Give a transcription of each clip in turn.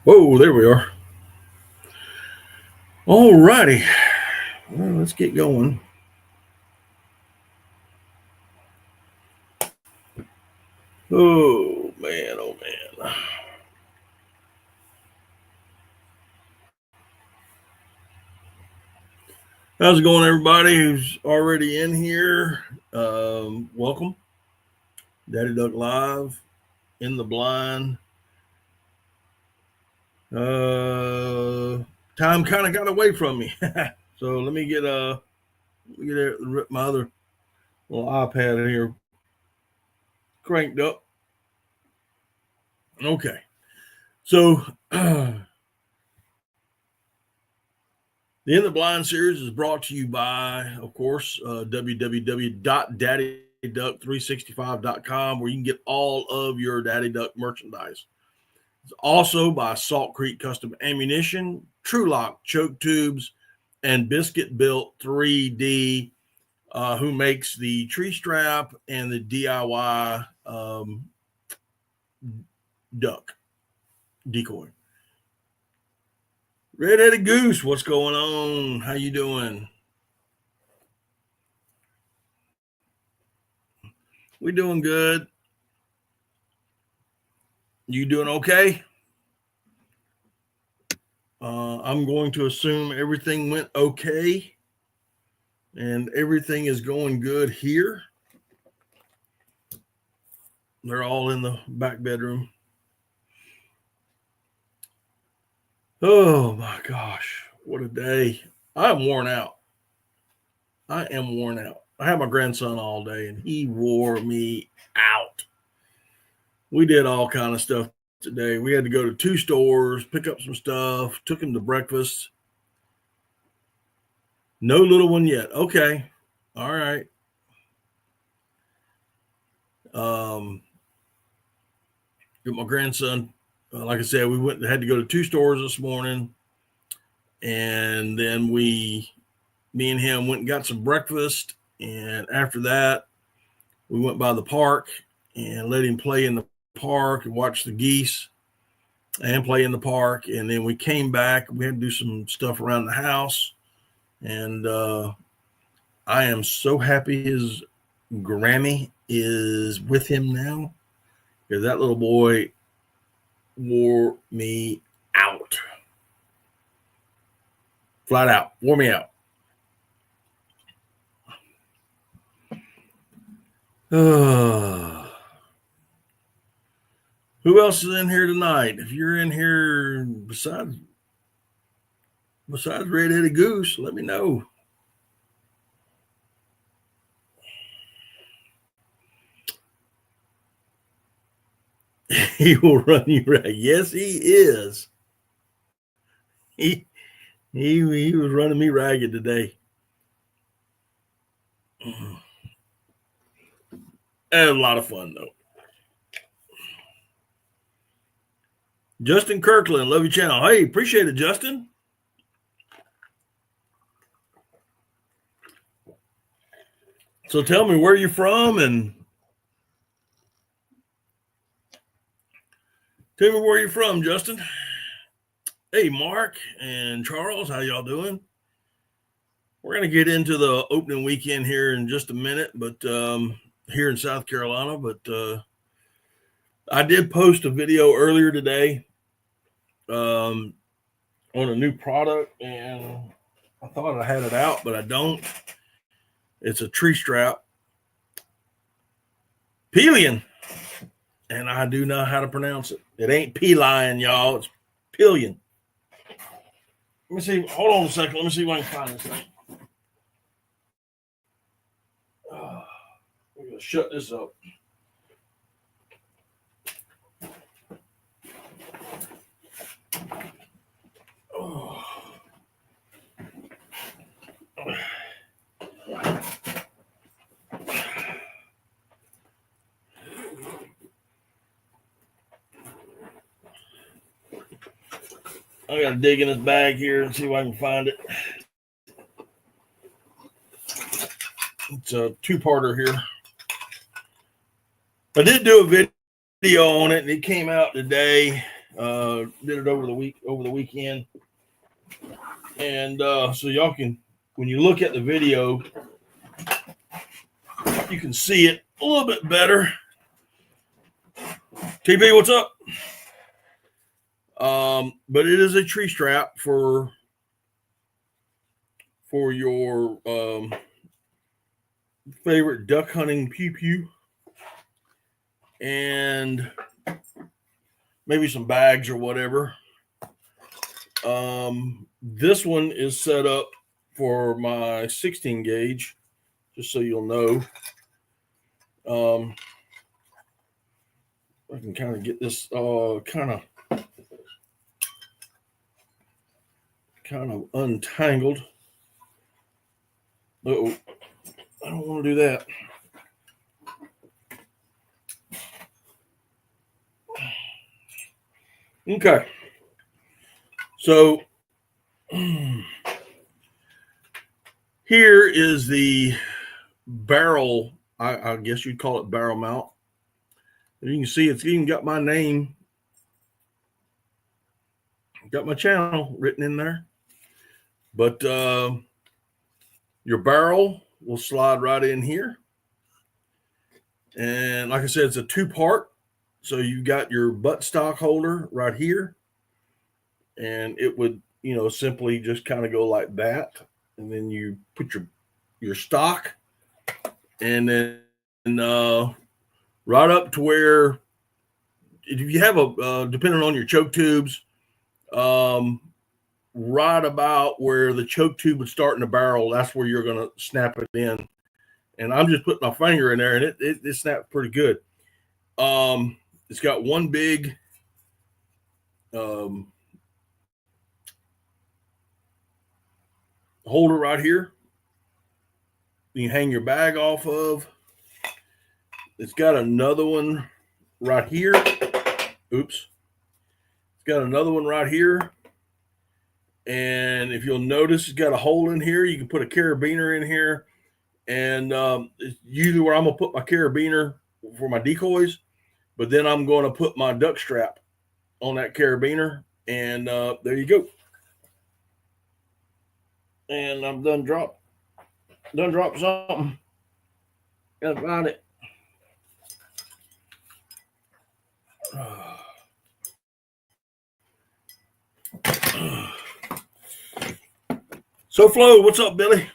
Whoa, there we are. All righty. Well, let's get going. Oh, man. Oh, man. How's it going, everybody who's already in here? Welcome. Daddy Duck Live in the blind. Time kind of got away from me. So let me get my other little iPad here cranked up. Okay. So the In the Blind series is brought to you by, of course, www.daddyduck365.com, where you can get all of your Daddy Duck merchandise. It's also by Salt Creek Custom Ammunition, True Lock Choke Tubes, and Biscuit Built 3D, who makes the tree strap and the DIY duck decoy. Red-headed Goose, what's going on? How you doing? We doing good. You doing okay? I'm going to assume everything went okay, and everything is going good here. They're all in the back bedroom. Oh my gosh, what a day. I'm worn out. I am worn out. I had my grandson all day and he wore me out. We did all kind of stuff today. We had to go to 2 stores, pick up some stuff, took him to breakfast. No little one yet. Okay. All right. With my grandson, like I said, we had to go to 2 stores this morning, and then me and him went and got some breakfast, and after that, we went by the park and let him play in the park and watch the geese and play in the park, and then we came back. We had to do some stuff around the house, and I am so happy his Grammy is with him now, because that little boy wore me out. Flat out. Wore me out. Who else is in here tonight? If you're in here besides Red-headed Goose, let me know. He will run you ragged. Yes, he is. He was running me ragged today. Had a lot of fun though. Justin Kirkland, love your channel. Hey, appreciate it, Justin. So tell me where you're from and tell me where you're from, Justin. Hey, Mark and Charles, how y'all doing? We're going to get into the opening weekend here in just a minute, but here in South Carolina. But I did post a video earlier today on a new product, and I thought I had it out, but I don't. It's a tree strap. Pillion. And I do know how to pronounce it. It ain't P-lion, y'all. It's Pillion. Let me see. Hold on a second. Let me see if I can find this thing. We're going to shut this up. Oh. I got to dig in this bag here and see if I can find it. It's a 2-parter here. I did do a video on it, and it came out today. Did it over the weekend. And so y'all can, when you look at the video, you can see it a little bit better. TP, what's up? But it is a tree strap for your favorite duck hunting pew, and maybe some bags or whatever. This one is set up for my 16 gauge, just so you'll know. I can kind of get this kind of untangled. Uh-oh, I don't want to do that. Okay, so here is the barrel. I guess you'd call it barrel mount. And you can see it's even got my name, got my channel written in there. But your barrel will slide right in here. And like I said, it's a two-part. So you've got your buttstock holder right here. And it would, simply just kind of go like that. And then you put your stock, and then right up to where, if you have depending on your choke tubes, right about where the choke tube would start in the barrel, that's where you're going to snap it in. And I'm just putting my finger in there, and it snapped pretty good. It's got one big holder right here you can hang your bag off of. It's got another one right here. Oops. It's got another one right here. And if you'll notice, it's got a hole in here. You can put a carabiner in here. And it's usually where I'm going to put my carabiner for my decoys. But then I'm going to put my duck strap on that carabiner. And there you go. And I'm done drop something. Gotta find it. So Flo, what's up, Billy?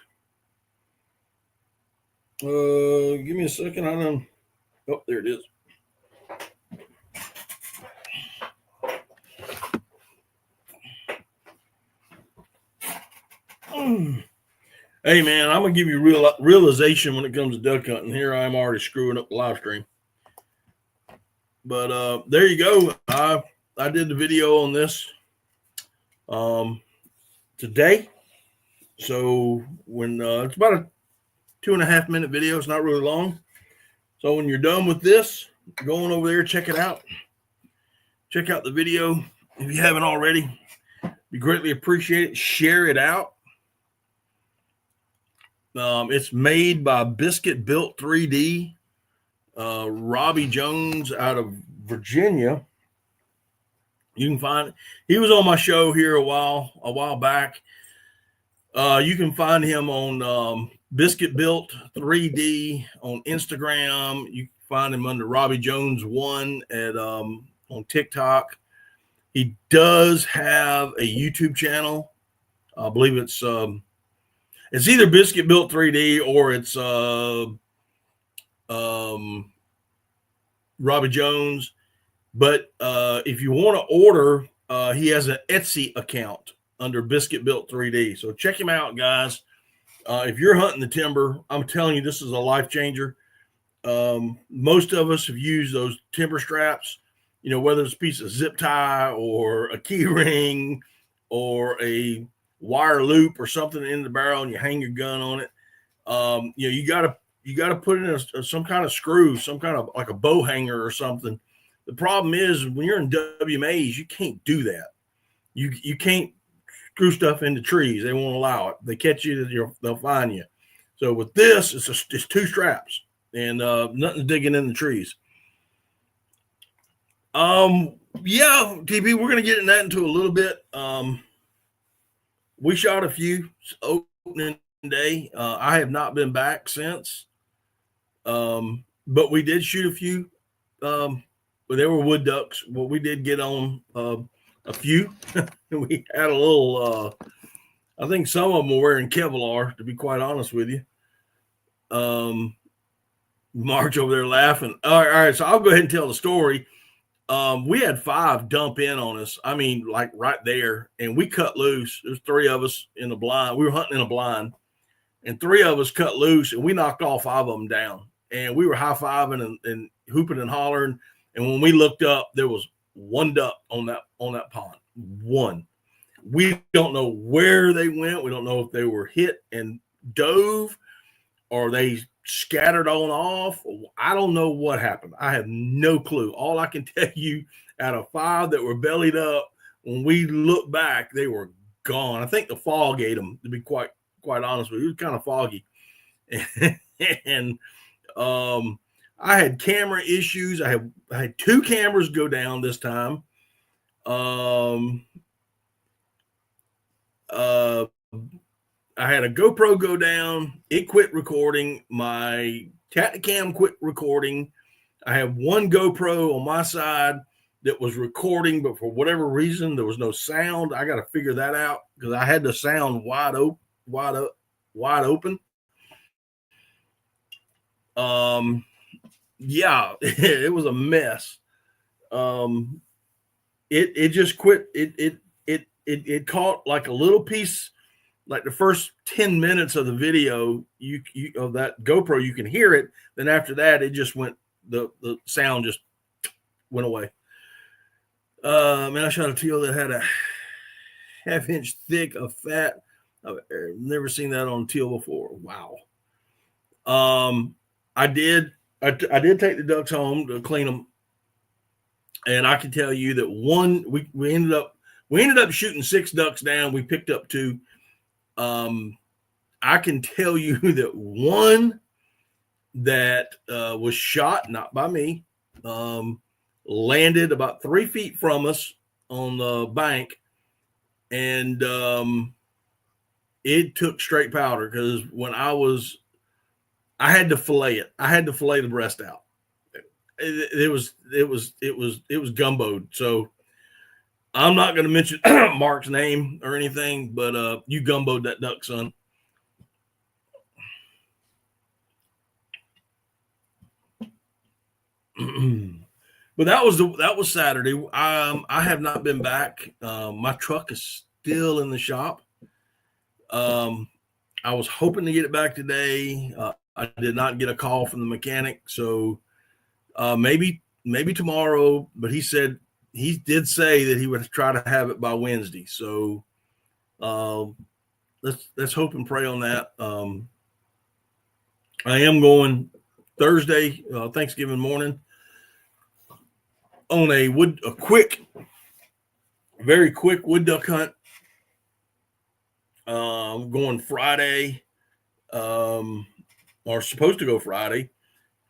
Give me a second. I don't. Oh, there it is. Hey man, I'm gonna give you realization when it comes to duck hunting. Here I am already screwing up the live stream. But there you go. I did the video on this today. So when it's about a 2.5 minute video, it's not really long. So when you're done with this, go on over there, check it out. Check out the video if you haven't already. Be greatly appreciated. Share it out. It's made by Biscuit Built 3D. Robbie Jones out of Virginia. You can find it. He was on my show here a while back. You can find him on Biscuit Built 3D on Instagram. You can find him under Robbie Jones 1 at on TikTok. He does have a YouTube channel. I believe it's either Biscuit Built 3D or it's Robbie Jones. But if you want to order, he has an Etsy account under Biscuit Built 3D. So check him out, guys. If you're hunting the timber, I'm telling you, this is a life changer. Most of us have used those timber straps, whether it's a piece of zip tie or a key ring or a wire loop or something in the barrel, and you hang your gun on it. You got to put in some kind of screw, some kind of like a bow hanger or something. The problem is when you're in WMAs, you can't do that. You can't screw stuff into trees. They won't allow it. They catch you, they'll find you. So with this, it's two straps and nothing digging in the trees. Yeah, TP, we're gonna get in that into a little bit. We shot a few opening day. I have not been back since. But we did shoot a few. But they were wood ducks. Well, we did get on a few. We had a little. I think some of them were wearing Kevlar. To be quite honest with you, March over there laughing. All right. So I'll go ahead and tell the story. We had 5 dump in on us. I mean, like right there, and we cut loose. There's 3 of us in the blind. We were hunting in a blind, and 3 of us cut loose, and we knocked all 5 of them down. And we were high fiving and hooping and hollering. And when we looked up, there was 1 duck on that pond. 1. We don't know where they went. We don't know if they were hit and dove or they scattered on off. I don't know what happened. I have no clue. All I can tell you, out of 5 that were bellied up, when we look back, they were gone. I think the fog ate them, to be quite honest with you. It was kind of foggy. And I had camera issues. I had 2 cameras go down this time. I had a GoPro go down. It quit recording. My Tacticam quit recording. I have 1 GoPro on my side that was recording, but for whatever reason, there was no sound. I got to figure that out because I had the sound wide open. Yeah, it was a mess. It just quit. It caught like a little piece. Like the first 10 minutes of the video, you of that GoPro, you can hear it. Then after that, it just went. The sound just went away. Man, I shot a teal that had a 1/2 inch thick of fat. I've never seen that on a teal before. Wow. I did take the ducks home to clean them, and I can tell you that we ended up shooting 6 ducks down. We picked up 2. I can tell you that 1 that was shot, not by me, landed about 3 feet from us on the bank, and it took straight powder because when I had to fillet it. I had to fillet the breast out. It was gumboed. So I'm not going to mention Mark's name or anything, but you gumboed that duck, son. But that was Saturday. I have not been back. My truck is still in the shop. I was hoping to get it back today. I did not get a call from the mechanic, so maybe tomorrow. But he did say that he would try to have it by Wednesday. So let's hope and pray on that. I am going Thursday, Thanksgiving morning, on a very quick wood duck hunt. I'm going Friday, or supposed to go Friday,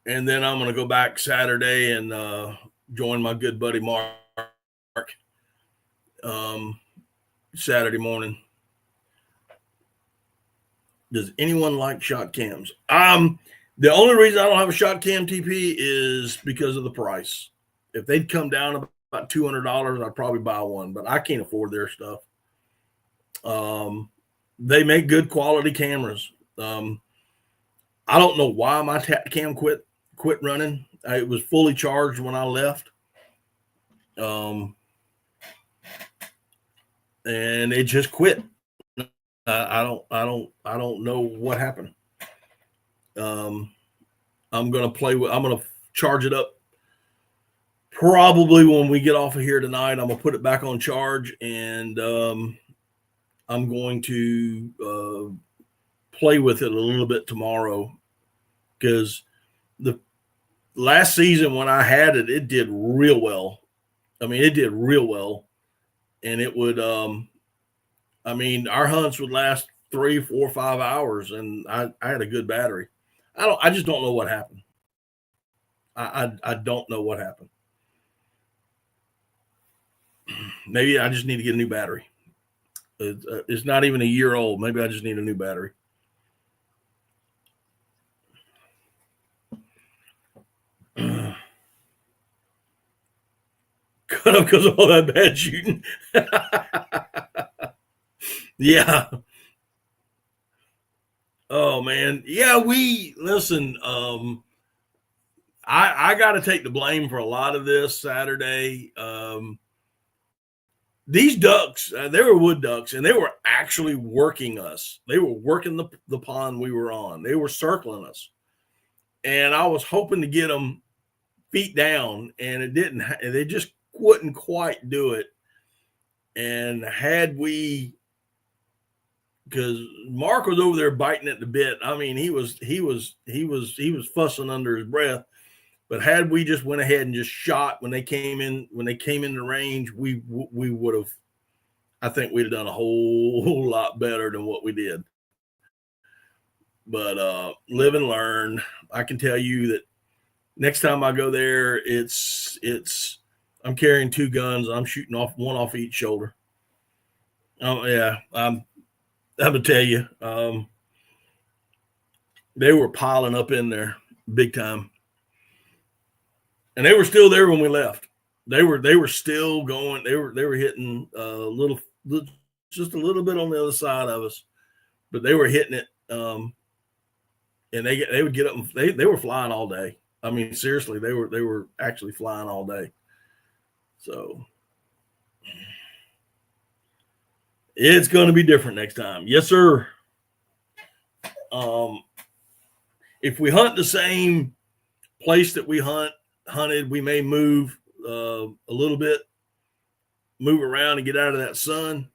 and then I'm going to go back Saturday and join my good buddy Mark Saturday morning. Does anyone like shot cams? The only reason I don't have a shot cam TP is because of the price. If they'd come down about $200, I'd probably buy one, but I can't afford their stuff. They make good quality cameras. I don't know why my Tacticam quit running. It was fully charged when I left. And it just quit. I don't know what happened. I'm going to charge it up probably when we get off of here tonight. I'm going to put it back on charge, and I'm going to play with it a little bit tomorrow, because the last season when I had it, it did real well. I mean, it did real well, and it would, our hunts would last 3, 4, 5 hours, and I had a good battery. I just don't know what happened. I don't know what happened. Maybe I just need to get a new battery. It's not even a year old. Maybe I just need a new battery. Cut up because of all that bad shooting. Yeah. Oh man. Yeah, we listen. I got to take the blame for a lot of this Saturday. These ducks, they were wood ducks, and they were actually working us. They were working the pond we were on. They were circling us, and I was hoping to get them feet down, and it didn't. They just wouldn't quite do it. And had we, because Mark was over there biting at the bit. I mean, he was fussing under his breath. But had we just went ahead and just shot when they came in the range, we would have. I think we'd have done a whole lot better than what we did. But live and learn. I can tell you that next time I go there, it's I'm carrying 2 guns. I'm shooting one off each shoulder. Oh yeah, I'm gonna tell you, they were piling up in there big time. And they were still there when we left. They were still going. They were hitting just a little bit on the other side of us, but they were hitting it. And they would get up. And they were flying all day. I mean, seriously, they were actually flying all day. So it's going to be different next time. Yes, sir. If we hunt the same place that we hunted, we may move a little bit, move around and get out of that sun,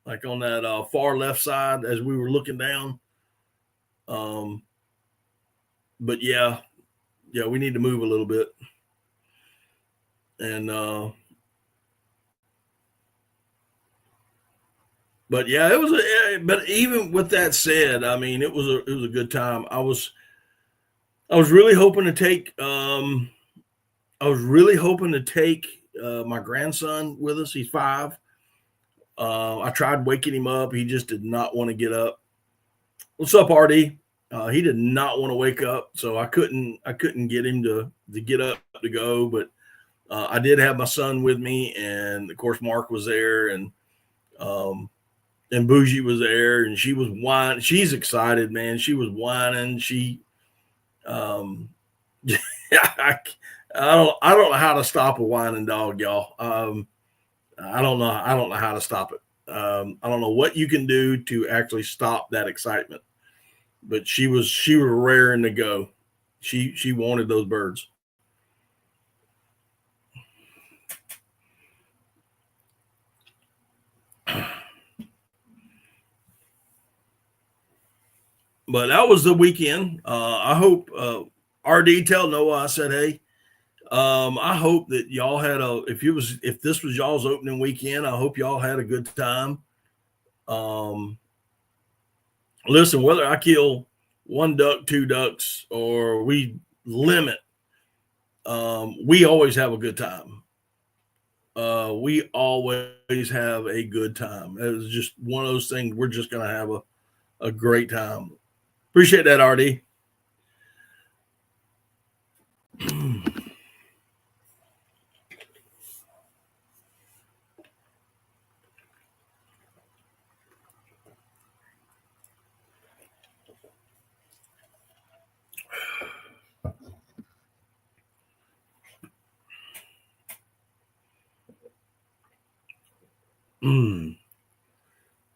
like on that far left side as we were looking down. But yeah, we need to move a little bit. And but yeah, but even with that said, I mean, it was a good time. I was really hoping to take my grandson with us. He's 5. I tried waking him up. He just did not want to get up. What's up, RD? He did not want to wake up, so I couldn't get him to get up to go. But I did have my son with me, and of course Mark was there, and Bougie was there, and she was whining. She's excited, man. She was whining. She, I don't know how to stop a whining dog, y'all. I don't know how to stop it. I don't know what you can do to actually stop that excitement. But she was raring to go. She wanted those birds. But that was the weekend. I hope RD tell Noah I said hey. I hope that y'all had if this was y'all's opening weekend, I hope y'all had a good time. Listen, whether I kill 1 duck, 2 ducks, or we limit, we always have a good time. We always have a good time. It's just one of those things. We're just going to have a great time. Appreciate that, RD.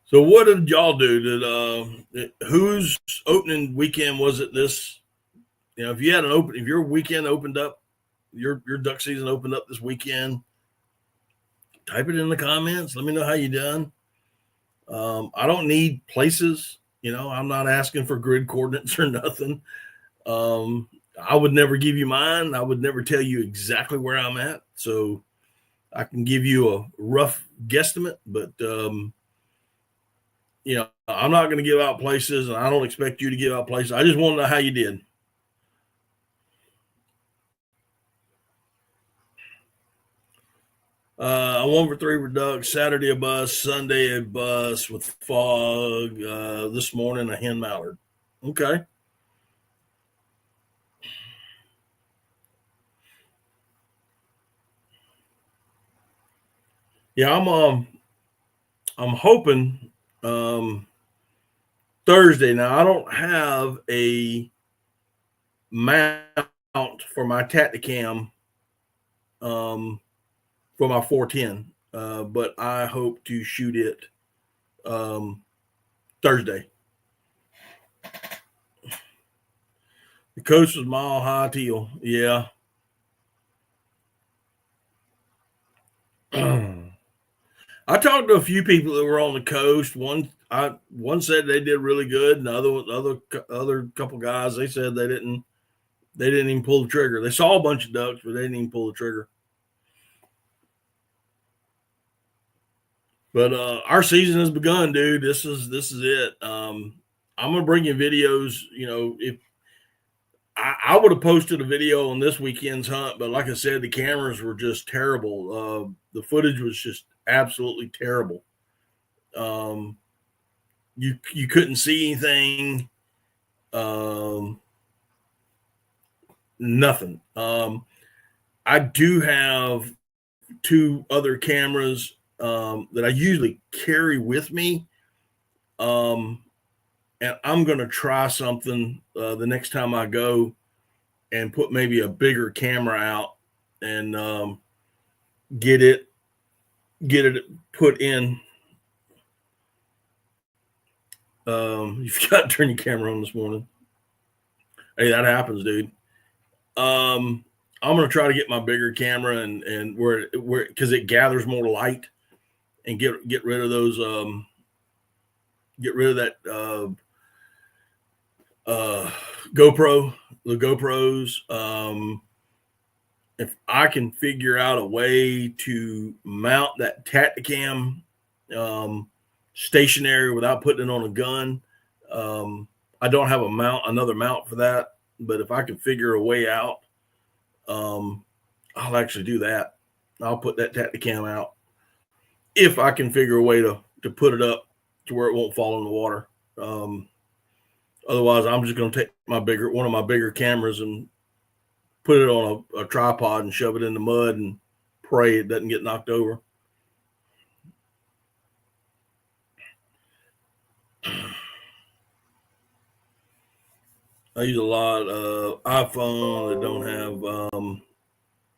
So what did y'all do? Whose opening weekend was it this? If you had if your weekend opened up, your duck season opened up this weekend, type it in the comments. Let me know how you done. I don't need places. I'm not asking for grid coordinates or nothing. I would never give you mine. I would never tell you exactly where I'm at. So I can give you a rough guesstimate, but I'm not going to give out places, and I don't expect you to give out places. I just want to know how you did. I 1 for 3 for ducks. Saturday a bus, Sunday a bus with fog. This morning a hen mallard. Okay. Yeah, I'm hoping Thursday. Now I don't have a mount for my Tacticam for my 410, but I hope to shoot it Thursday. The coast was mile high teal. Yeah. I talked to a few people that were on the coast. One said they did really good, and other couple guys they said they didn't even pull the trigger. They saw a bunch of ducks, but they didn't even pull the trigger. But our season has begun, dude. This is it. I'm gonna bring you videos. You know, if I would have posted a video on this weekend's hunt, but like I said, the cameras were just terrible. The footage was just absolutely terrible. Um, you couldn't see anything. Um, Nothing. I do have two other cameras that I usually carry with me. And I'm going to try something the next time I go and put maybe a bigger camera out and get it put in. You forgot to turn your camera on this morning. Hey, that happens, dude. I'm going to try to get my bigger camera and where because it gathers more light and get rid of those get rid of that the GoPros. If I can figure out a way to mount that Tacticam stationary without putting it on a gun, I don't have another mount for that. But if I can figure a way out, I'll actually do that. I'll put that Tacticam out if I can figure a way to put it up to where it won't fall in the water. Otherwise, I'm just going to take one of my bigger cameras and put it on a tripod and shove it in the mud and pray it doesn't get knocked over. I use a lot of iPhone that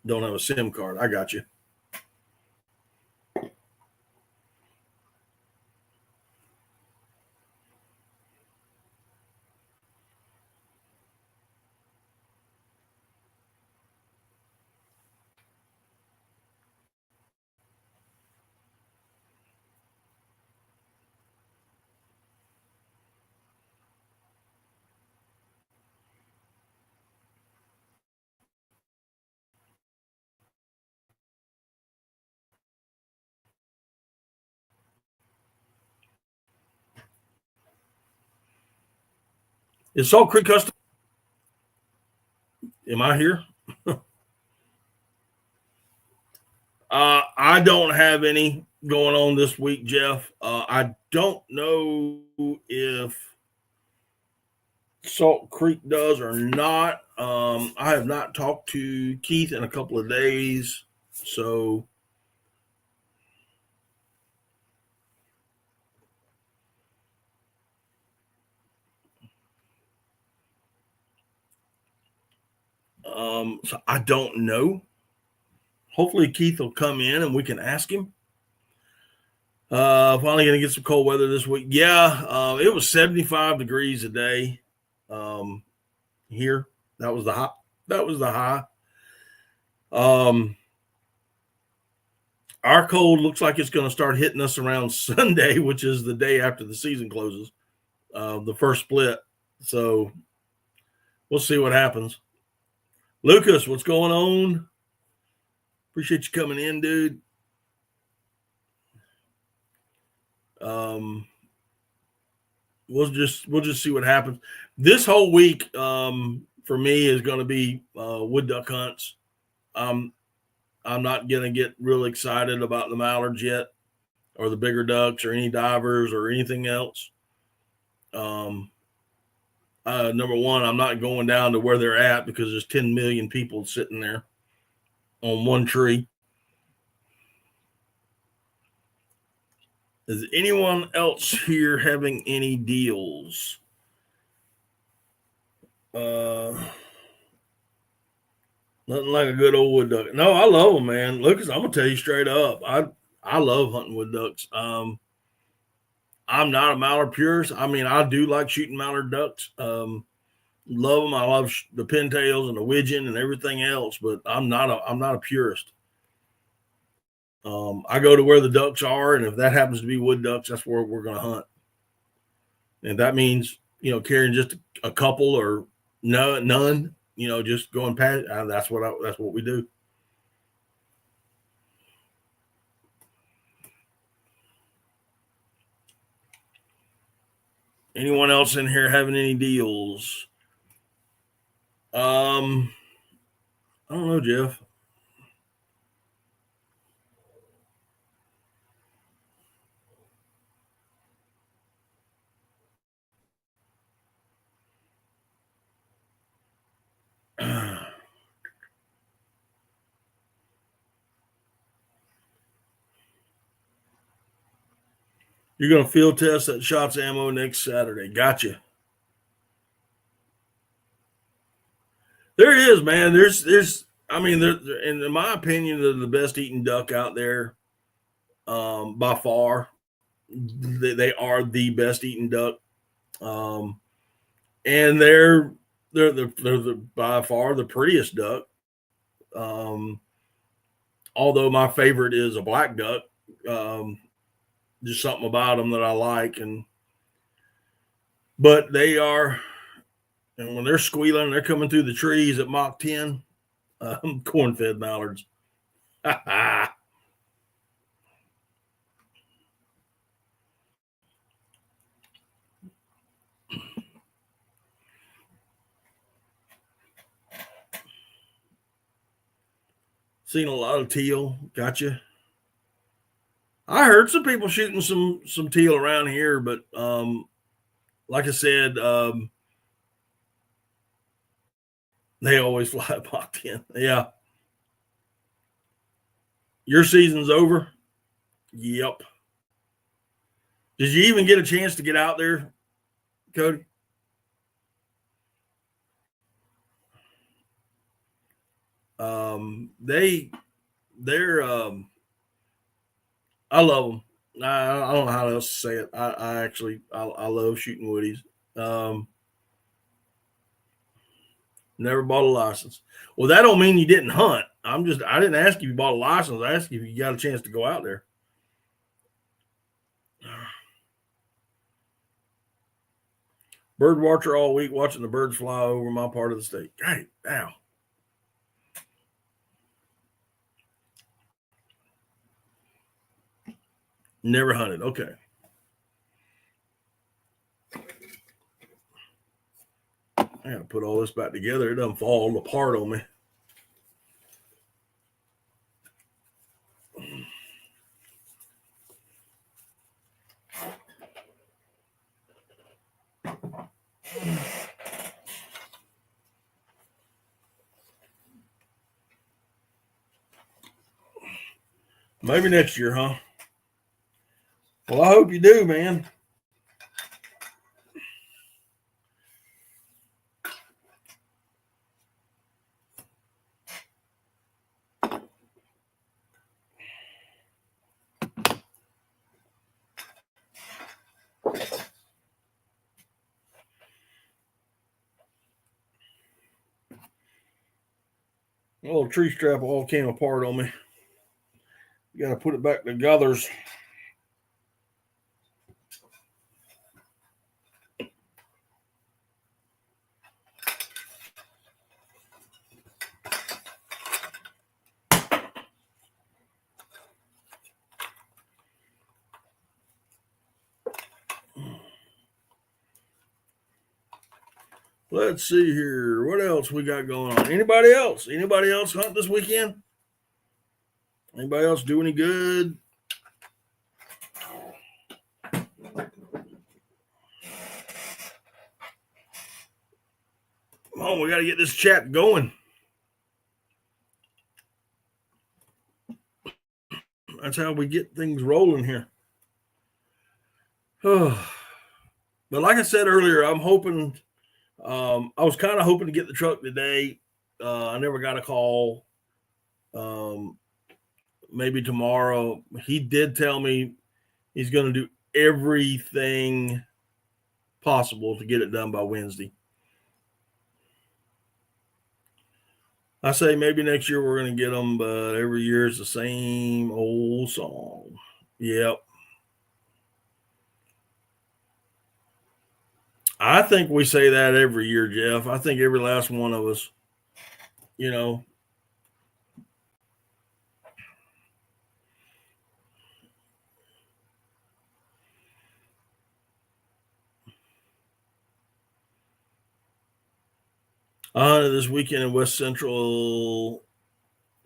don't have a SIM card. I got you. Is Salt Creek Custom? Am I here? I don't have any going on this week, Jeff. I don't know if Salt Creek does or not. I have not talked to Keith in a couple of days, so so I don't know. Hopefully Keith will come in and we can ask him. Finally going to get some cold weather this week. Yeah, it was 75 degrees a day here. That was the high. That was the high. Our cold looks like it's going to start hitting us around Sunday, which is the day after the season closes, the first split. So we'll see what happens. Lucas, what's going on? Appreciate you coming in, dude. We'll just see what happens. This whole week for me is going to be wood duck hunts. I'm I'm not going to get real excited about the mallards yet, or the bigger ducks, or any divers, or anything else. Number one, I'm not going down to where they're at because there's 10 million people sitting there on one tree. Is anyone else here having any deals? Nothing like a good old wood duck. No, I love them, man. Lucas, I'm gonna tell you straight up. I love hunting wood ducks. I'm not a mallard purist. I mean, I do like shooting mallard ducks. Love them. I love the pintails and the widgeon and everything else, but I'm not a purist. I go to where the ducks are, and if that happens to be wood ducks, that's where we're gonna hunt. And that means, carrying just a couple or none, just going past. That's what we do. Anyone else in here having any deals? I don't know, Jeff. You're going to field test that shots ammo next Saturday. Gotcha. There it is, man. In my opinion, they're the best eating duck out there, by far. They are the best eating duck, and they're by far the prettiest duck. Although my favorite is a black duck. Just something about them that I like, but they are, and when they're squealing, they're coming through the trees at Mach 10. Corn-fed mallards. Seen a lot of teal. Gotcha. I heard some people shooting some teal around here, but like I said, they always fly at Mach 10. Yeah. Your season's over? Yep. Did you even get a chance to get out there, Cody? They're I love them. I don't know how else to say it. I love shooting woodies. Never bought a license. Well, that don't mean you didn't hunt. I didn't ask you if you bought a license. I asked you if you got a chance to go out there. Bird watcher all week, watching the birds fly over my part of the state. Hey, now. Never hunted. Okay. I gotta put all this back together. It doesn't fall apart on me. Maybe next year, huh? Well, I hope you do, man. The little tree strap all came apart on me. You got to put it back together. Let's see here. What else we got going on? Anybody else? Anybody else hunt this weekend? Anybody else do any good? Oh, we got to get this chat going. That's how we get things rolling here. But like I said earlier, I'm hoping. I was kind of hoping to get the truck today. I never got a call. Maybe tomorrow. He did tell me he's going to do everything possible to get it done by Wednesday. I say maybe next year we're going to get them, but every year it's the same old song. Yep. I think we say that every year, Jeff. I think every last one of us, you know. This weekend in West Central,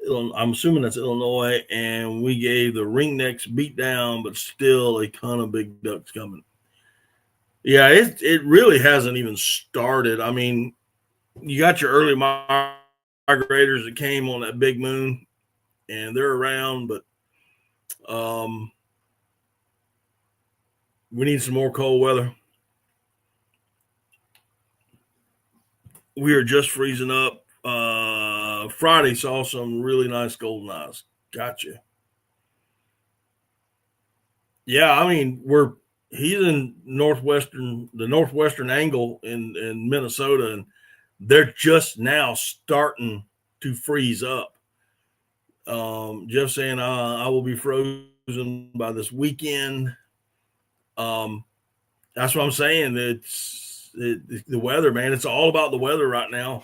I'm assuming that's Illinois, and we gave the ringnecks beat down, but still a ton of big ducks coming. Yeah, it really hasn't even started. I mean, you got your early migrators that came on that big moon, and they're around, but we need some more cold weather. We are just freezing up. Friday saw some really nice golden eyes. Gotcha. Yeah, I mean he's in the northwestern angle in Minnesota, and they're just now starting to freeze up. Jeff saying I will be frozen by this weekend. That's what I'm saying. The weather, man. It's all about the weather right now.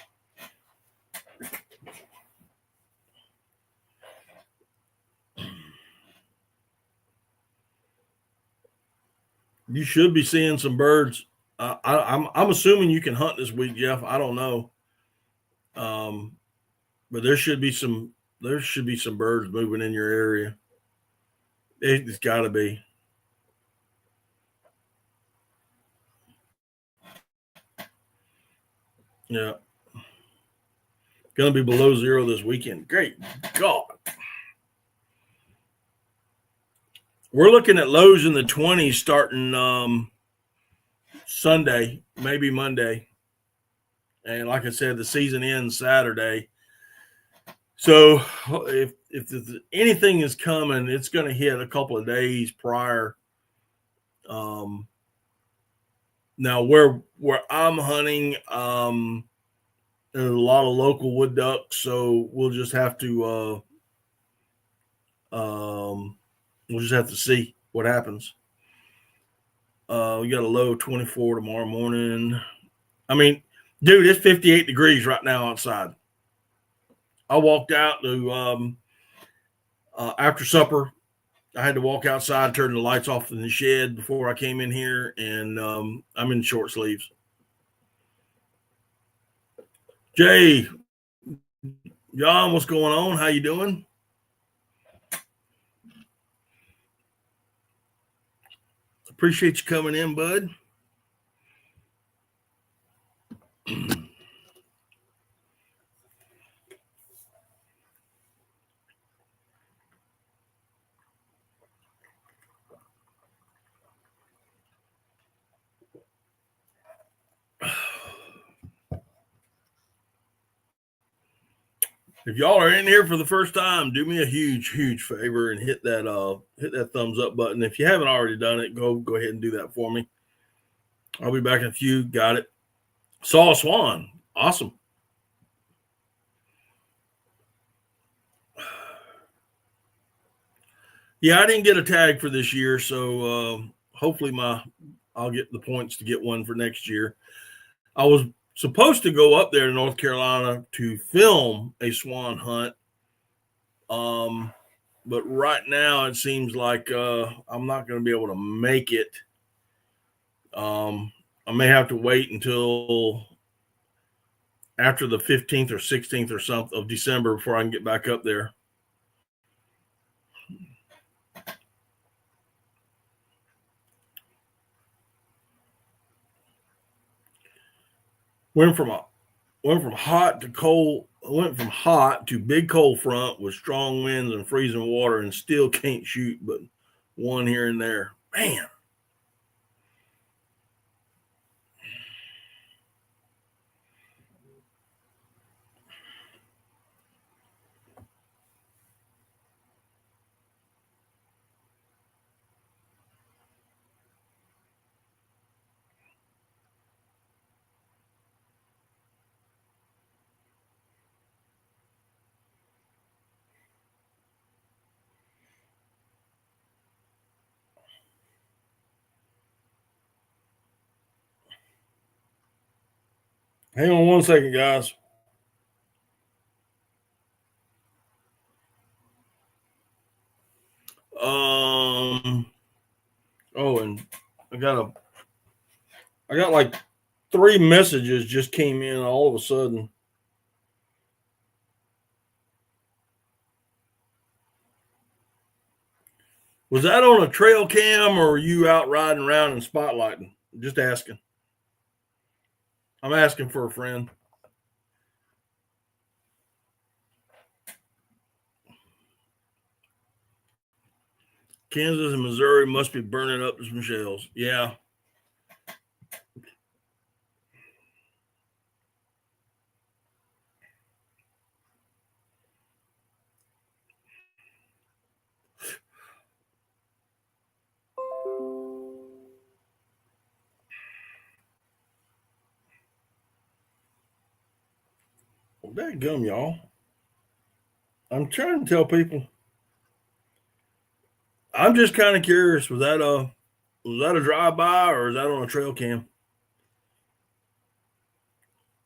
You should be seeing some birds. I'm assuming you can hunt this week, Jeff. I don't know, but there should be some birds moving in your area. It's got to be. Yeah, going to be below zero this weekend. Great God. We're looking at lows in the 20s starting Sunday, maybe Monday. And like I said, the season ends Saturday. So if anything is coming, it's going to hit a couple of days prior. Now where I'm hunting, there's a lot of local wood ducks, so we'll just have to see what happens. We got a low 24 tomorrow morning. I mean, dude, it's 58 degrees right now outside. I walked out to after supper. I had to walk outside, turn the lights off in the shed before I came in here, and I'm in short sleeves. Jay, John, what's going on? How you doing? Appreciate you coming in, bud. If y'all are in here for the first time, do me a huge, huge favor and hit that thumbs up button. If you haven't already done it, go ahead and do that for me. I'll be back in a few. Got it. Saw a swan. Awesome. Yeah, I didn't get a tag for this year, so hopefully I'll get the points to get one for next year. I was supposed to go up there to North Carolina to film a swan hunt, but right now it seems like I'm not going to be able to make it. I may have to wait until after the 15th or 16th or something of December before I can get back up there. Went from hot to big cold front with strong winds and freezing water, and still can't shoot but one here and there. Man. Hang on one second, guys. Oh, and I got like 3 messages just came in all of a sudden. Was that on a trail cam, or are you out riding around and spotlighting? Just asking. I'm asking for a friend. Kansas and Missouri must be burning up some shells. Yeah. Well, dadgum, y'all. I'm trying to tell people. I'm just kind of curious. Was that a drive-by, or is that on a trail cam?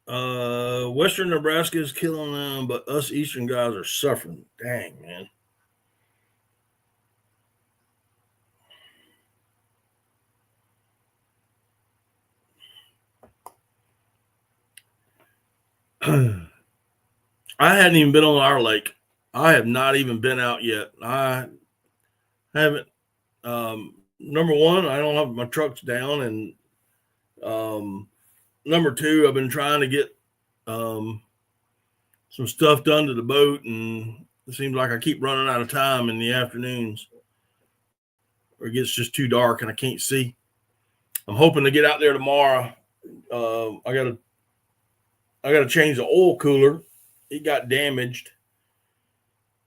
Western Nebraska is killing them, but us Eastern guys are suffering. Dang, man. I hadn't even been on our lake. I have not even been out yet. I haven't. Number one, I don't have my trucks down, and number two, I've been trying to get some stuff done to the boat, and it seems like I keep running out of time in the afternoons, or it gets just too dark and I can't see. I'm hoping to get out there tomorrow. I gotta change the oil cooler. It got damaged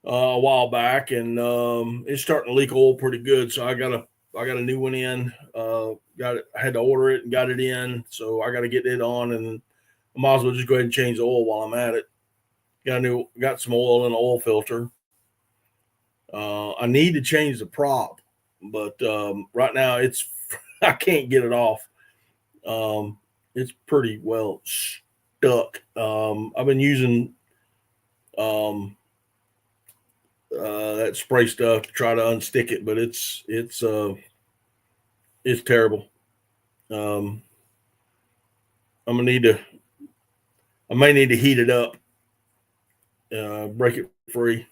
a while back, and it's starting to leak oil pretty good. So I got a new one in. I had to order it and got it in. So I got to get it on, and I might as well just go ahead and change the oil while I'm at it. Got some oil in the oil filter. I need to change the prop, but right now I can't get it off. It's pretty well stuck. I've been using that spray stuff to try to unstick it, but it's terrible. I may need to heat it up, break it free.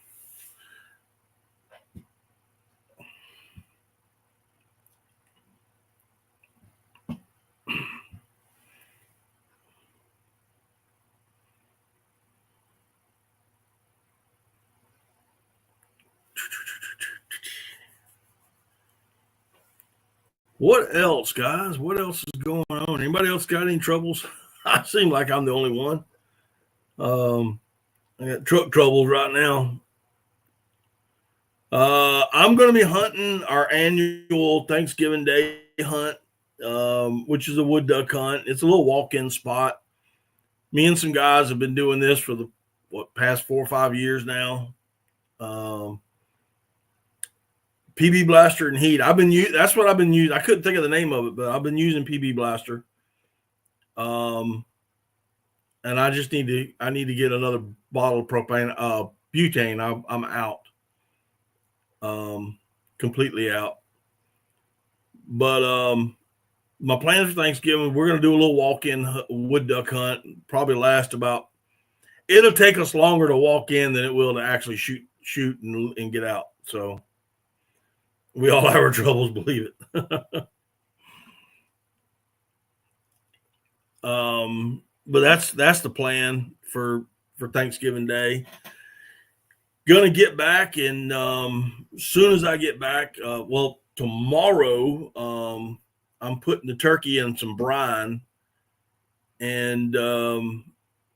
What else, guys? What else is going on? Anybody else got any troubles? I seem like I'm the only one. I got truck troubles right now. I'm going to be hunting our annual Thanksgiving Day hunt, which is a wood duck hunt. It's a little walk-in spot. Me and some guys have been doing this for the past 4 or 5 years now. PB Blaster and heat. That's what I've been using. I couldn't think of the name of it, but I've been using PB Blaster. And I just need to get another bottle of propane, butane. I'm out. Completely out. But my plans for Thanksgiving, we're going to do a little walk-in wood duck hunt. Probably last about. It'll take us longer to walk in than it will to actually shoot and get out. So we all have our troubles, believe it. but that's the plan for Thanksgiving Day. Gonna get back, and as soon as I get back, well, tomorrow, I'm putting the turkey in some brine, and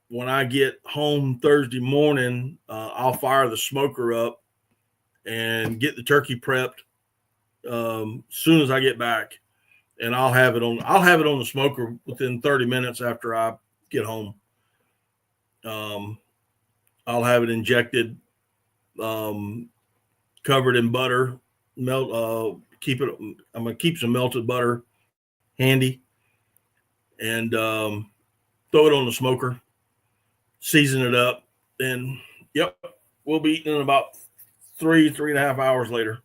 when I get home Thursday morning, I'll fire the smoker up and get the turkey prepped as soon as I get back, and I'll have it on the smoker within 30 minutes after I get home. I'll have it injected, covered in butter, I'm gonna keep some melted butter handy, and throw it on the smoker, season it up, and yep, we'll be eating in about 3.5 hours later.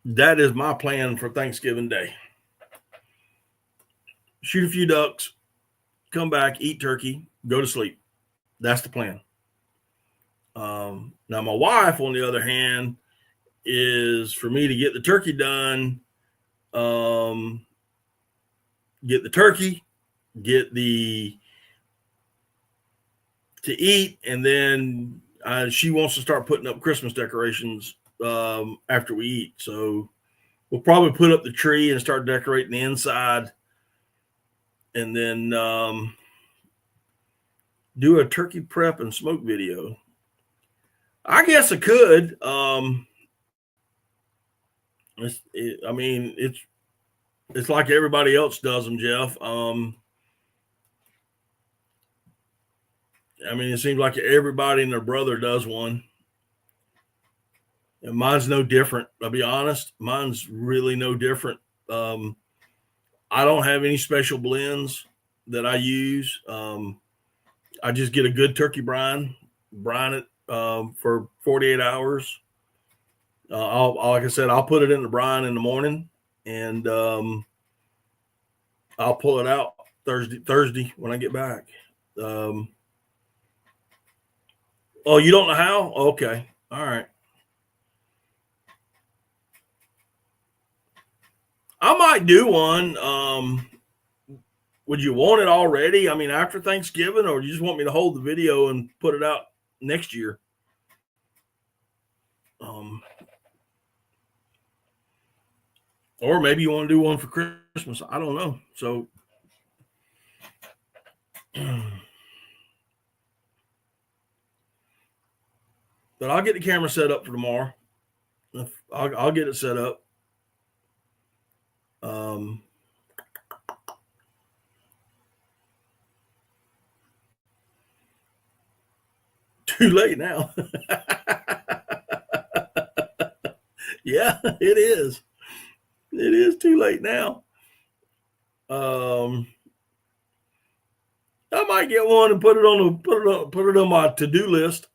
That is my plan for Thanksgiving Day. Shoot a few ducks, come back, eat turkey, go to sleep. That's the plan. Now, my wife, on the other hand, is for me to get the turkey done, get the turkey, to eat, and then she wants to start putting up Christmas decorations after we eat. So we'll probably put up the tree and start decorating the inside, and then do a turkey prep and smoke video. I guess I could. It's like everybody else does them, Jeff. It seems like everybody and their brother does one. And mine's no different. I'll be honest. Mine's really no different. I don't have any special blends that I use. I just get a good turkey brine it for 48 hours. Like I said, I'll put it in the brine in the morning, and I'll pull it out Thursday when I get back. Oh, you don't know how? Okay. All right. I might do one. Would you want it already? After Thanksgiving, or do you just want me to hold the video and put it out next year? Or maybe you want to do one for Christmas. I don't know. So, but I'll get the camera set up for tomorrow. I'll get it set up. Too late now. Yeah, it is. It is too late now. I might get one and put it on my to-do list.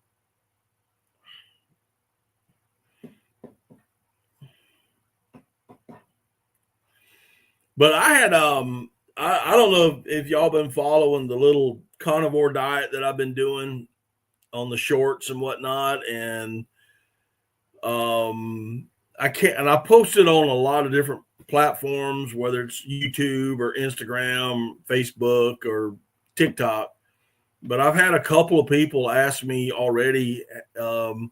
But I had I don't know if y'all been following the little carnivore diet that I've been doing on the shorts and whatnot, and I posted on a lot of different platforms, whether it's YouTube or Instagram, Facebook, or TikTok. But I've had a couple of people ask me already, you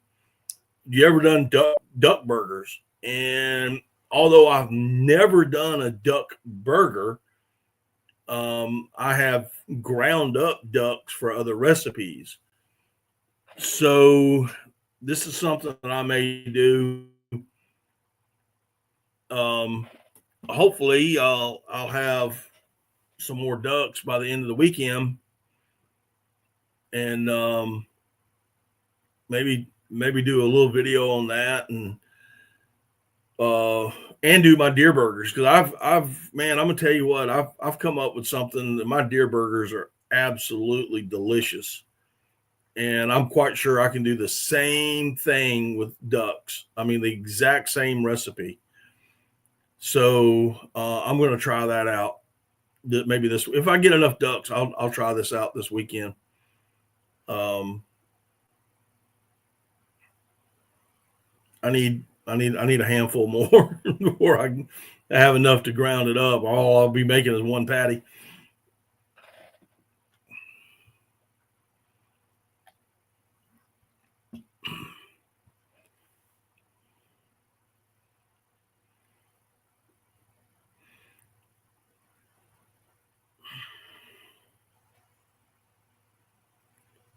ever done duck burgers? And although I've never done a duck burger, I have ground up ducks for other recipes. So this is something that I may do. Hopefully I'll have some more ducks by the end of the weekend, and maybe do a little video on that, and do my deer burgers, because I'm gonna tell you what, I've come up with something that my deer burgers are absolutely delicious, and I'm quite sure I can do the same thing with ducks. The exact same recipe. So I'm going to try that out. Maybe if I get enough ducks, I'll try this out this weekend. I need I need a handful more before I have enough to ground it up. All I'll be making is one patty.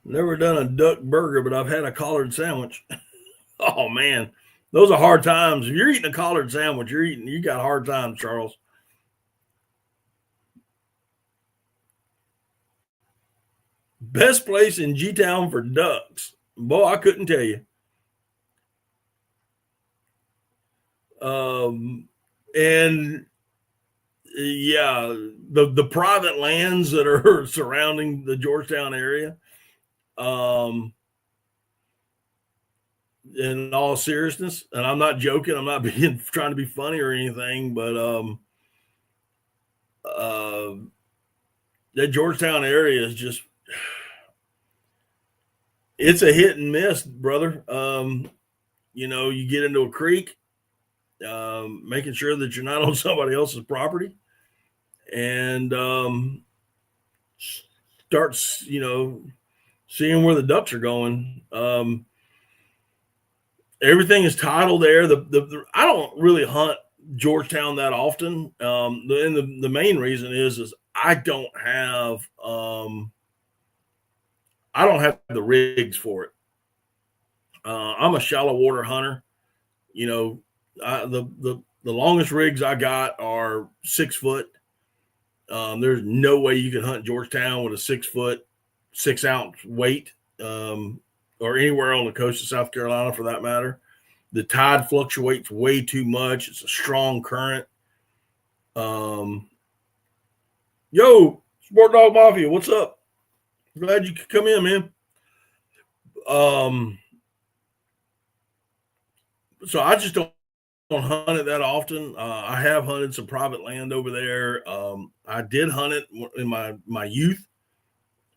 Never done a duck burger, but I've had a collard sandwich. Oh man, those are hard times. If you're eating a collard sandwich, you got hard times, Charles. Best place in G Town for ducks. Boy, I couldn't tell you. And yeah, the private lands that are surrounding the Georgetown area. In all seriousness, and I'm not joking, I'm not trying to be funny or anything, but that Georgetown area is just, it's a hit and miss, brother. You get into a creek, making sure that you're not on somebody else's property, and starts, seeing where the ducks are going. Everything is tidal there. I don't really hunt Georgetown that often. The main reason is I don't have the rigs for it. I'm a shallow water hunter. The longest rigs I got are 6 foot. There's no way you can hunt Georgetown with a 6 foot, 6 ounce weight, or anywhere on the coast of South Carolina for that matter. The tide fluctuates way too much. It's a strong current. Yo, Sport Dog Mafia, what's up? Glad you could come in, man. So I just don't hunt it that often. I have hunted some private land over there. I did hunt it in my youth,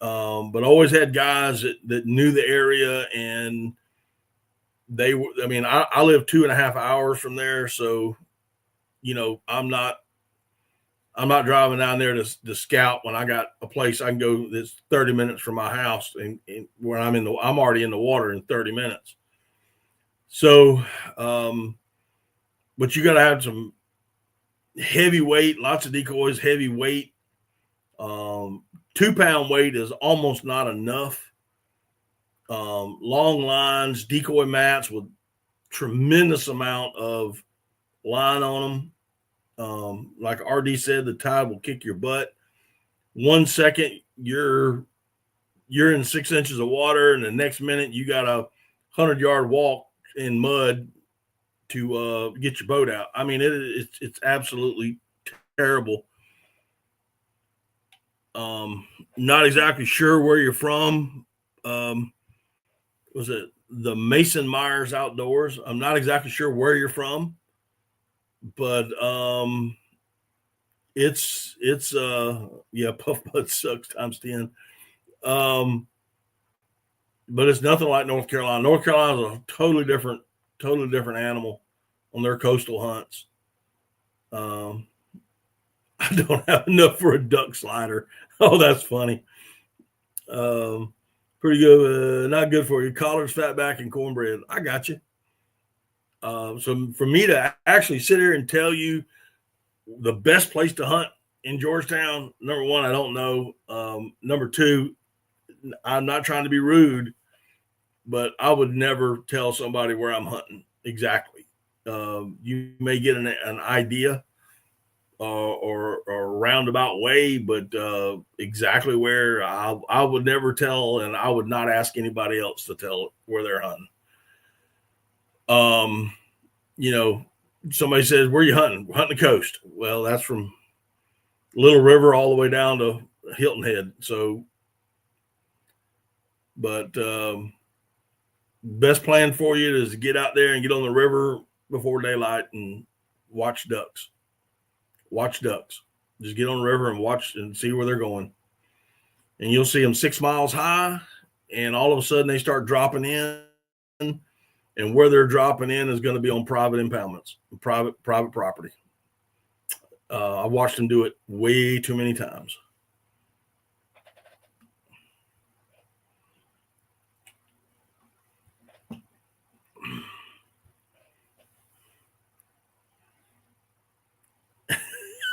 but always had guys that knew the area, and I live 2.5 hours from there, so I'm not driving down there to scout when I got a place I can go that's 30 minutes from my house, and where I'm already in the water in 30 minutes. So, but you got to have some heavy weight, lots of decoys, heavy weight. 2-pound weight is almost not enough. Long lines, decoy mats with tremendous amount of line on them. Like RD said, the tide will kick your butt. 1 second you're in 6 inches of water, and the next minute you got a 100-yard walk in mud to get your boat out. I mean, it's absolutely terrible. Not exactly sure where you're from. Was it the Mason Myers Outdoors? I'm not exactly sure where you're from, but it's puff butt sucks times 10. But it's nothing like North Carolina. North Carolina is a totally different animal on their coastal hunts. I don't have enough for a duck slider. Oh, that's funny. Pretty good. Not good for you. Collards, fatback, and cornbread. I got you. So for me to actually sit here and tell you the best place to hunt in Georgetown, number one, I don't know. Number two, I'm not trying to be rude, but I would never tell somebody where I'm hunting exactly. You may get an idea or a roundabout way, but exactly where I would never tell, and I would not ask anybody else to tell where they're hunting. Somebody says, "Where you hunting?" We're hunting the coast. Well, that's from Little River all the way down to Hilton Head. So, but best plan for you is to get out there and get on the river before daylight and watch ducks. Watch ducks. Just get on the river and watch and see where they're going. And you'll see them 6 miles high, and all of a sudden they start dropping in, and where they're dropping in is going to be on private impoundments, private property. I've watched them do it way too many times.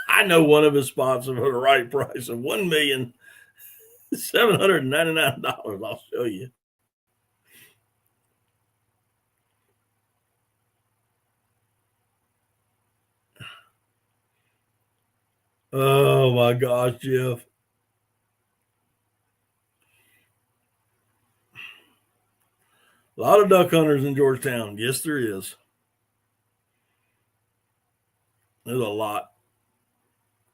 I know one of his spots for the right price of $1,799,000. I'll show you. Oh my gosh, Jeff. A lot of duck hunters in Georgetown. Yes, there is. There's a lot.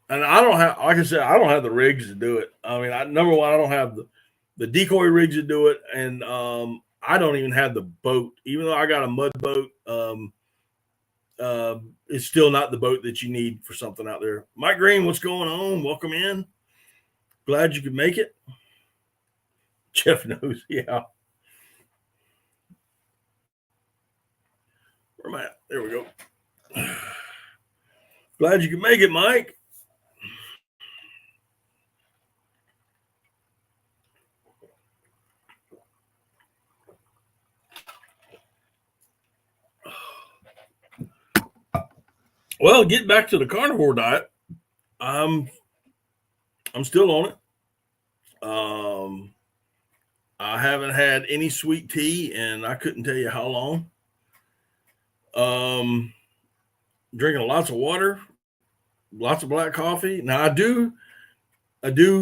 And I don't have, like I said, I don't have the rigs to do it. I mean, number one, I don't have the decoy rigs to do it. And I don't even have the boat. Even though I got a mud boat, it's still not the boat that you need for something out there. Mike Green, what's going on? Welcome in. Glad you could make it. Jeff knows, yeah. Where am I at? There we go. Glad you could make it, Mike. Well, get back to the carnivore diet. I'm still on it. I haven't had any sweet tea, and I couldn't tell you how long. Drinking lots of water, lots of black coffee. Now I do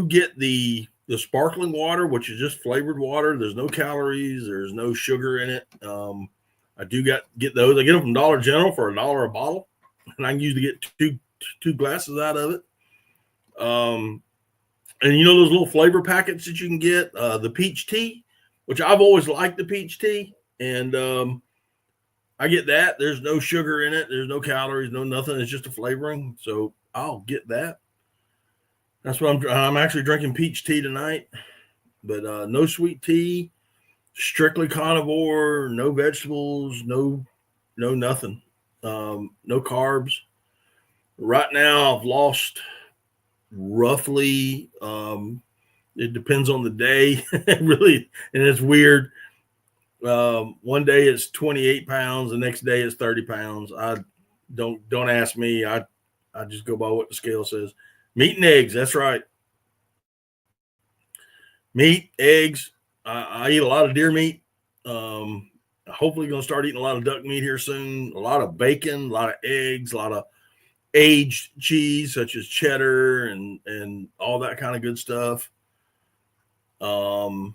get the sparkling water, which is just flavored water. There's no calories. There's no sugar in it. I do get those. I get them from Dollar General for $1 a bottle, and I can usually get two glasses out of it. And you know those little flavor packets that you can get, the peach tea, which I've always liked the peach tea, and I get that. There's no sugar in it. There's no calories, no nothing. It's just a flavoring. So I'll get that. That's what I'm actually drinking peach tea tonight, but no sweet tea, strictly carnivore, no vegetables, no nothing, no carbs. Right now I've lost roughly, it depends on the day, really, and it's weird. One day it's 28 pounds, the next day it's 30 pounds. I don't ask me. I just go by what the scale says. Meat and eggs, that's right. Meat, eggs. I eat a lot of deer meat. Hopefully going to start eating a lot of duck meat here soon. A lot of bacon, a lot of eggs, a lot of aged cheese such as cheddar and all that kind of good stuff. My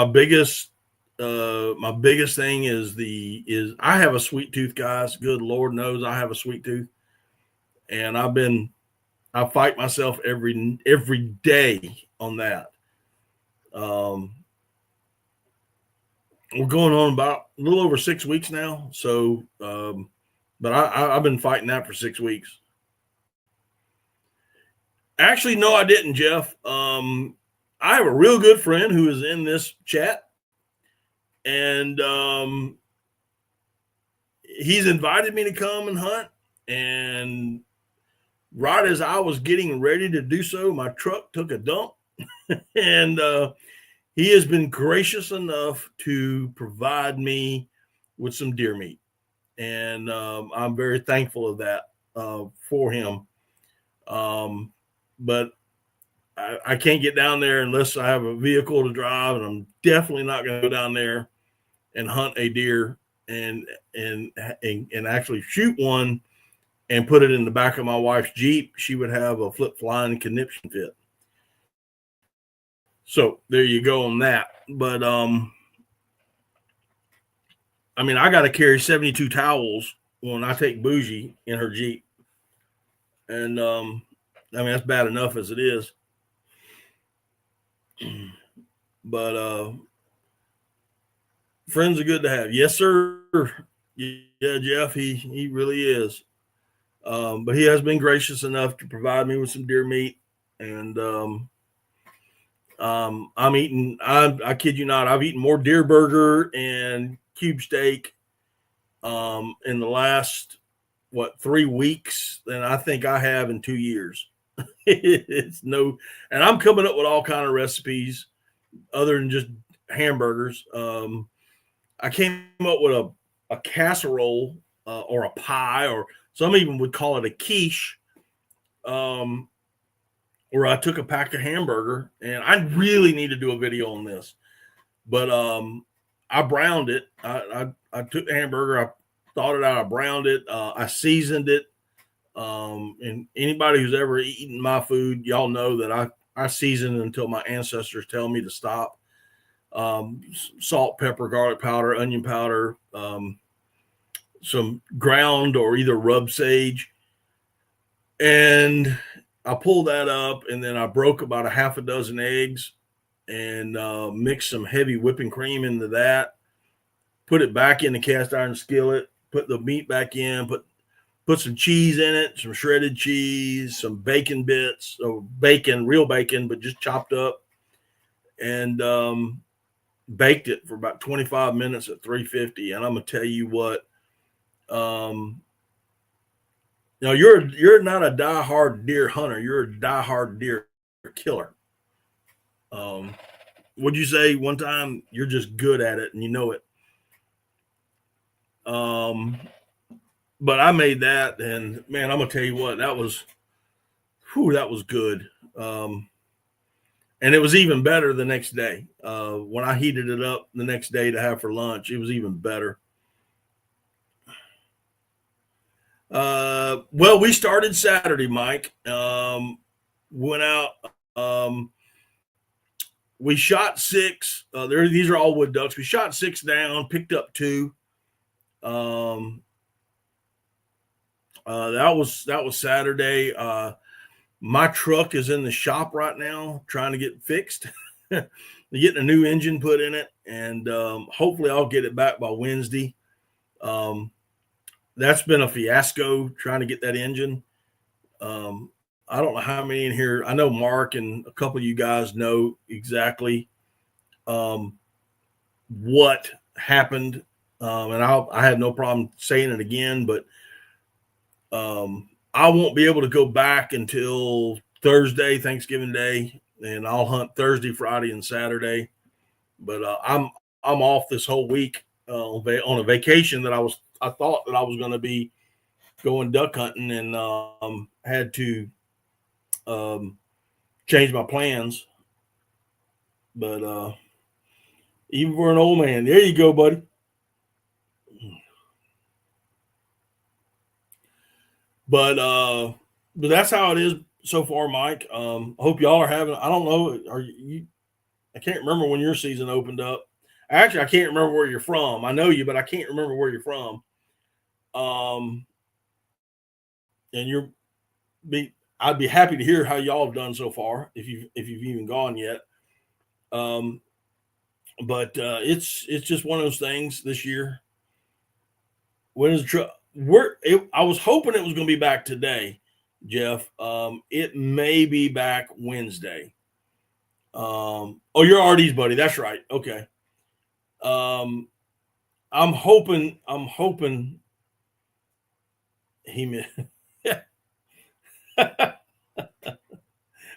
biggest thing is I have a sweet tooth, guys. Good Lord knows I have a sweet tooth, and I fight myself every day on that. We're going on about a little over 6 weeks now. So, but I've been fighting that for 6 weeks. Actually, no, I didn't, Jeff. I have a real good friend who is in this chat, and he's invited me to come and hunt. And right as I was getting ready to do so, my truck took a dump, and he has been gracious enough to provide me with some deer meat, and I'm very thankful of that for him. But I can't get down there unless I have a vehicle to drive, and I'm definitely not going to go down there and hunt a deer and actually shoot one and put it in the back of my wife's Jeep. She would have a flip flying conniption fit. So there you go on that. But I mean, I got to carry 72 towels when I take Bougie in her Jeep, and I mean that's bad enough as it is. But friends are good to have. Yes, sir. Yeah, Jeff, he really is. But he has been gracious enough to provide me with some deer meat, and I'm eating. I kid you not, I've eaten more deer burger and cube steak in the last 3 weeks than I think I have in 2 years. It's no, and I'm coming up with all kind of recipes other than just hamburgers. I came up with a casserole or a pie, or some even would call it a quiche, where I took a pack of hamburger, and I really need to do a video on this, but I browned it. I took the hamburger, I thawed it out, I browned it, I seasoned it. And anybody who's ever eaten my food, y'all know that I season until my ancestors tell me to stop. Salt, pepper, garlic powder, onion powder, some ground or either rub sage. And I pulled that up, and then I broke about a half a dozen eggs and mixed some heavy whipping cream into that, put it back in the cast iron skillet, put the meat back in, put some cheese in it, some shredded cheese, some bacon bits, or bacon, real bacon, but just chopped up, and baked it for about 25 minutes at 350. And I'm gonna tell you what, you're not a diehard deer hunter, you're a diehard deer killer. Would you say one time you're just good at it and you know it? But I made that, and man, I'm gonna tell you what, that was good. And it was even better the next day. When I heated it up the next day to have for lunch, it was even better. Well, we started Saturday, Mike. Went out. We shot 6. These are all wood ducks. We shot 6 down, picked up 2. That was Saturday. My truck is in the shop right now trying to get fixed. They're getting a new engine put in it, and hopefully I'll get it back by Wednesday. That's been a fiasco trying to get that engine. I don't know how many in here. I know Mark and a couple of you guys know exactly what happened. And I had no problem saying it again, but I won't be able to go back until Thursday, Thanksgiving Day, and I'll hunt Thursday, Friday, and Saturday. But I'm off this whole week on a vacation that I thought that I was going to be going duck hunting, and had to change my plans. But even for an old man, there you go, buddy. But that's how it is so far, Mike. I hope y'all are having. I don't know. Are you? I can't remember when your season opened up. Actually, I can't remember where you're from. I know you, but I can't remember where you're from. And I'd be happy to hear how y'all have done so far, if you've even gone yet. But it's just one of those things this year. When is the truck? I was hoping it was going to be back today, Jeff. It may be back Wednesday. Oh, you're RD's buddy. That's right. Okay. I'm hoping he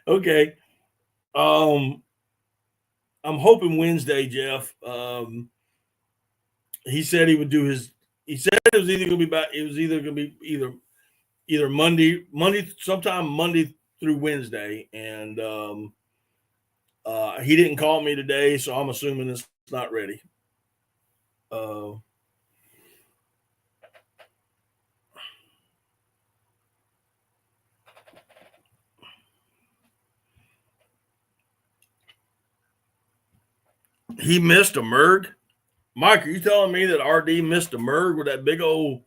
okay. I'm hoping Wednesday, Jeff. He said he would do his. He said it was either going to be back. It was either going to be either Monday, sometime Monday through Wednesday, and he didn't call me today, so I'm assuming it's not ready. He missed a Merg. Mike, are you telling me that RD missed a Merg with that big old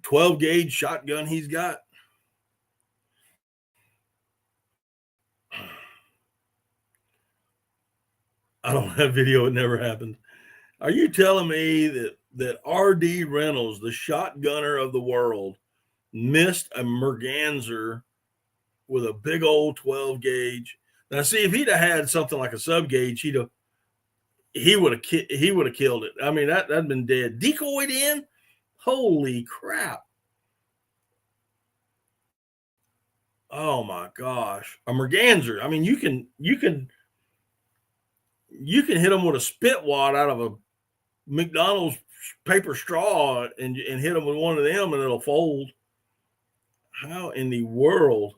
12 gauge shotgun he's got? I don't have video. It never happened. Are you telling me that RD Reynolds, the shotgunner of the world, missed a Merganser with a big old 12 gauge? Now, see, if he'd have had something like a sub gauge, he'd have he would have killed it. I mean, that'd been dead. Decoyed in. Holy crap. Oh my gosh. A merganser. I mean, you can hit them with a spit wad out of a McDonald's paper straw and hit them with one of them and it'll fold. How in the world?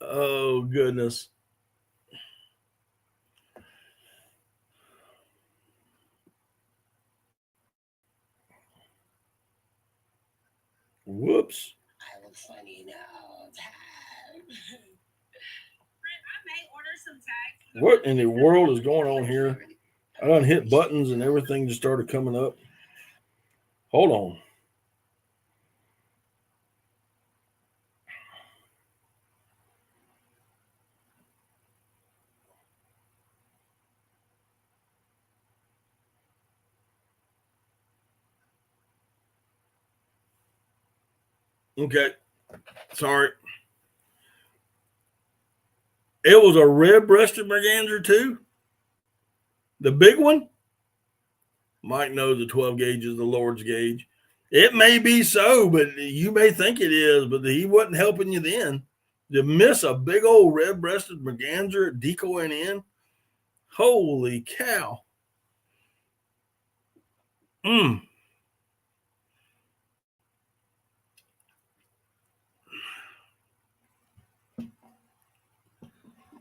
Oh goodness. Whoops. I look funny now. What in the world is going on here? I done hit buttons and everything just started coming up. Hold on. Okay. Sorry. It was a red-breasted merganser too. The big one. Mike knows the 12 gauge is the Lord's gauge. It may be so, but you may think it is, but he wasn't helping you then. To miss a big old red-breasted merganser decoying in. Holy cow.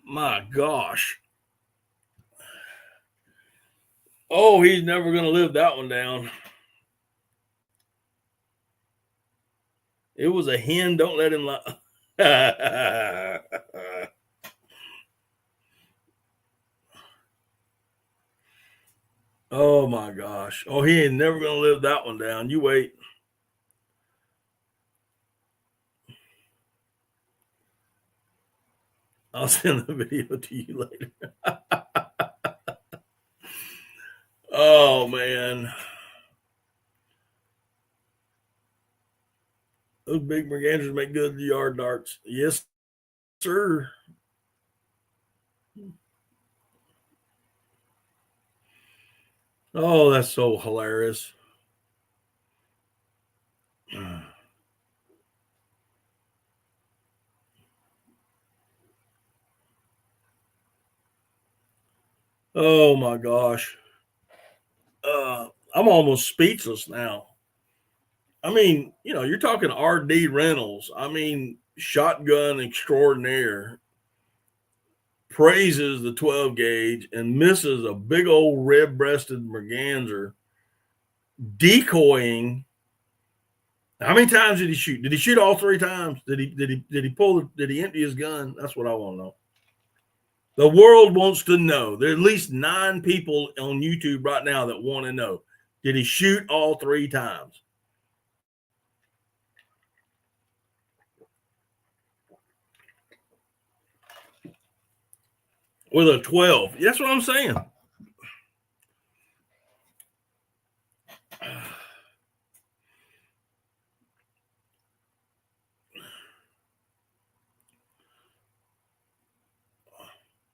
My gosh. Oh, he's never going to live that one down. It was a hen. Don't let him lie. Oh my gosh. Oh, he ain't never going to live that one down. You wait. I'll send the video to you later. Oh man. Those big mergansers make good yard darts. Yes, sir. Oh, that's so hilarious. Oh my gosh. I'm almost speechless now. I mean, you're talking RD Reynolds. I mean, shotgun extraordinaire praises the 12 gauge and misses a big old red breasted merganser decoying. How many times did he shoot? Did he shoot all 3 times? Did he empty his gun? That's what I want to know. The world wants to know. There are at least 9 people on YouTube right now that want to know. Did he shoot all 3 times? With a 12. That's what I'm saying.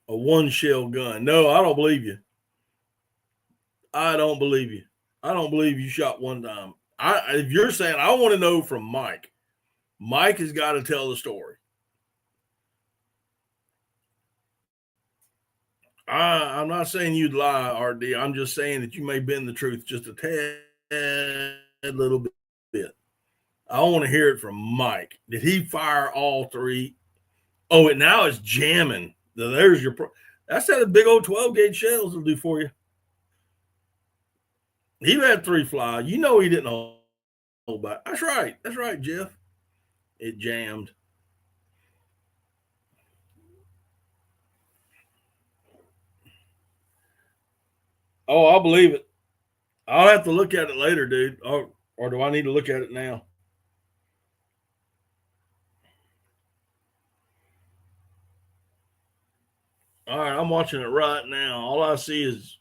A 1-shell gun. No, I don't believe you. I don't believe you. I don't believe you shot 1 time. If you're saying, I want to know from Mike. Mike has got to tell the story. I'm not saying you'd lie, RD. I'm just saying that you may bend the truth just a tad little bit. I want to hear it from Mike. Did he fire all 3? Oh, and now it's jamming. There's your. That's how the big old 12 gauge shells will do for you. He let 3 fly. He didn't hold back. That's right. That's right, Jeff. It jammed. Oh, I'll believe it. I'll have to look at it later, dude. Or do I need to look at it now? All right, I'm watching it right now. All I see is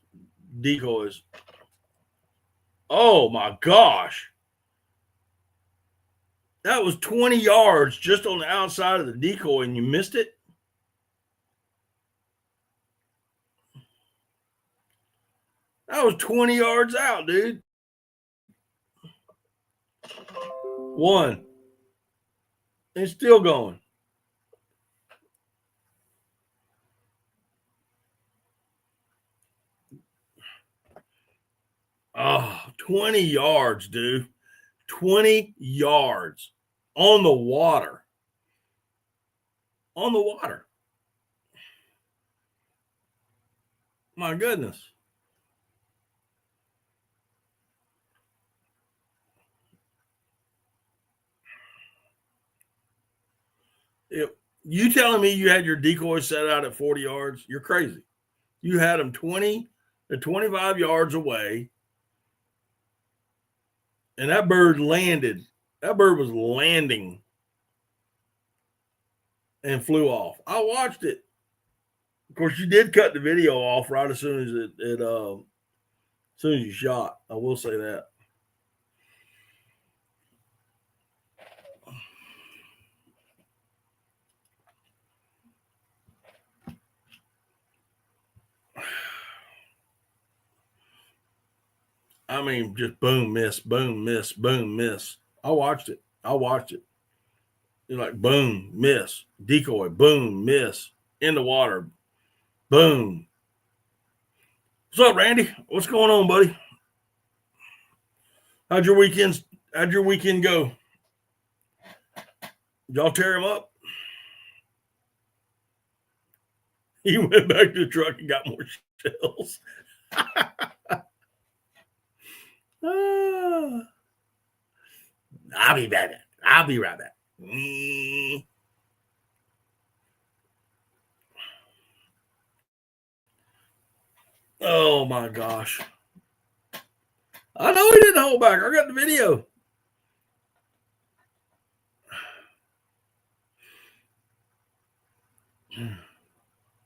decoys. Oh my gosh. That was 20 yards just on the outside of the decoy and you missed it? I was 20 yards out, dude. One. It's still going. Oh, 20 yards, dude. 20 yards on the water. On the water. My goodness. You telling me you had your decoy set out at 40 yards? You're crazy. You had them 20 to 25 yards away, and that bird landed. That bird was landing and flew off. I watched it. Of course, you did cut the video off right as soon as as soon as you shot. I will say that. I mean, just boom, miss, boom, miss, boom, miss. I watched it. You're like boom, miss, decoy, boom, miss, in the water, boom. What's up, Randy? What's going on, buddy? How'd your weekend go? Did y'all tear him up? He went back to the truck and got more shells. I'll be back. I'll be right back. Oh my gosh. I know he didn't hold back. I got the video.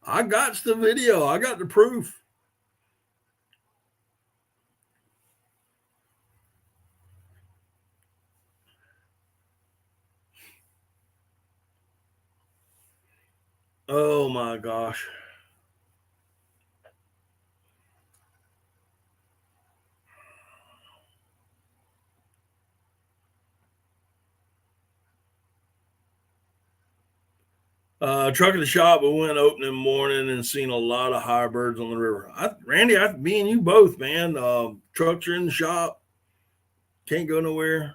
I got the video. I got the proof. Oh my gosh. Truck at the shop, we went opening morning and seen a lot of high birds on the river. Randy, me and you both, man. Trucks are in the shop. Can't go nowhere.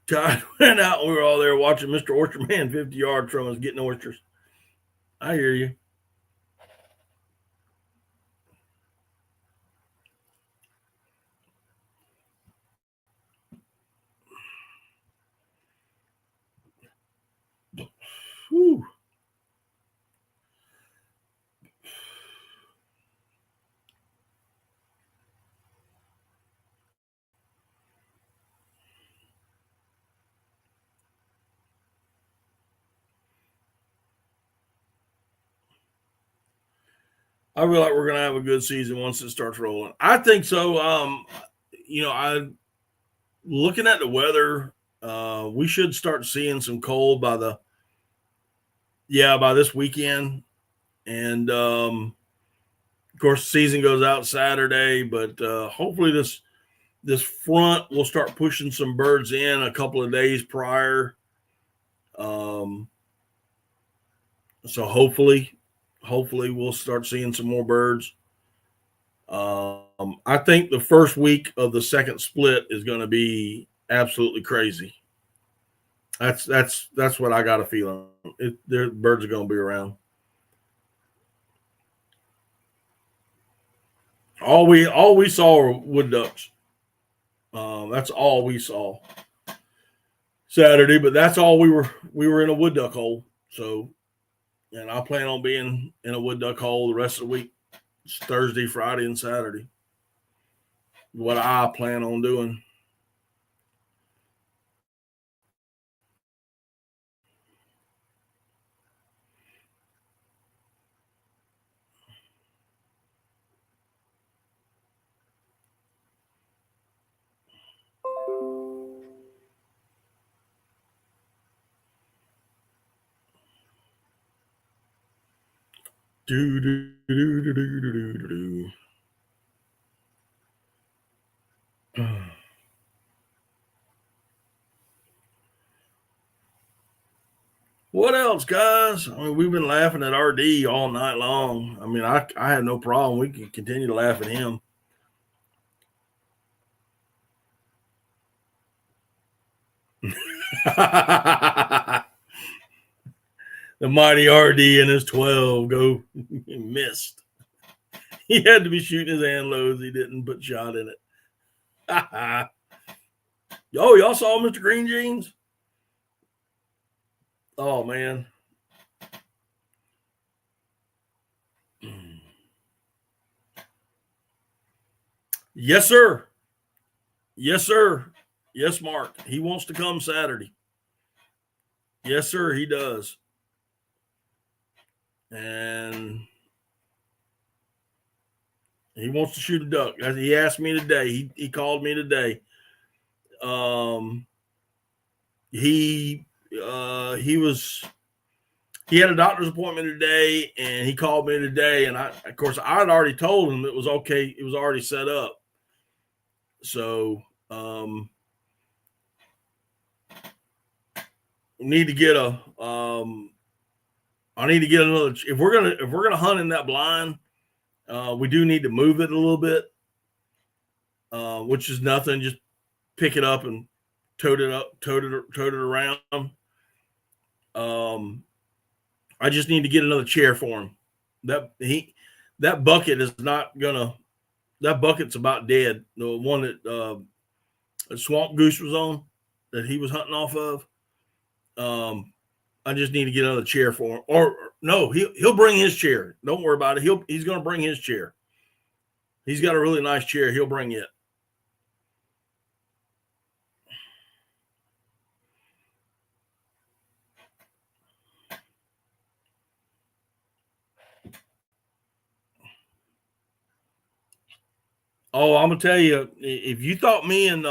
Tide went out and we were all there watching Mr. Oyster Man 50 yards from us getting oysters. I hear you. Whew. I feel like we're going to have a good season once it starts rolling. I think so. I looking at the weather, we should start seeing some cold by this weekend. And of course, the season goes out Saturday, but hopefully this front will start pushing some birds in a couple of days prior. So hopefully we'll start seeing some more birds. I think the first week of the second split is going to be absolutely crazy. That's what I got a feeling. Their birds are going to be around. All we saw were wood ducks. That's all we saw Saturday, but that's all we were in a wood duck hole. So, and I plan on being in a wood duck hole the rest of the week. It's Thursday, Friday, and Saturday. What I plan on doing. Do, do, do, do, do, do, do, do. What else, guys? I mean, we've been laughing at RD all night long. I mean, I had no problem. We can continue to laugh at him. The mighty RD and his 12 go missed. He had to be shooting his hand loads. He didn't put shot in it. Oh, y'all saw Mr. Green Jeans? Oh, man. Yes, sir. Yes, sir. Yes, Mark. He wants to come Saturday. Yes, sir. He does. And he wants to shoot a duck. He asked me today. He called me today. He had a doctor's appointment today, and he called me today. And I had already told him it was okay. It was already set up. So we need to get I need to get another. If we're gonna hunt in that blind, we do need to move it a little bit, which is nothing. Just pick it up and tote it around. I just need to get another chair for him. That bucket is not gonna. That bucket's about dead. The one that Swamp Goose was on, that he was hunting off of. I just need to get another chair for him. Or no, he'll bring his chair. Don't worry about it. He's going to bring his chair. He's got a really nice chair. He'll bring it. Oh, I'm gonna tell you, if you thought me and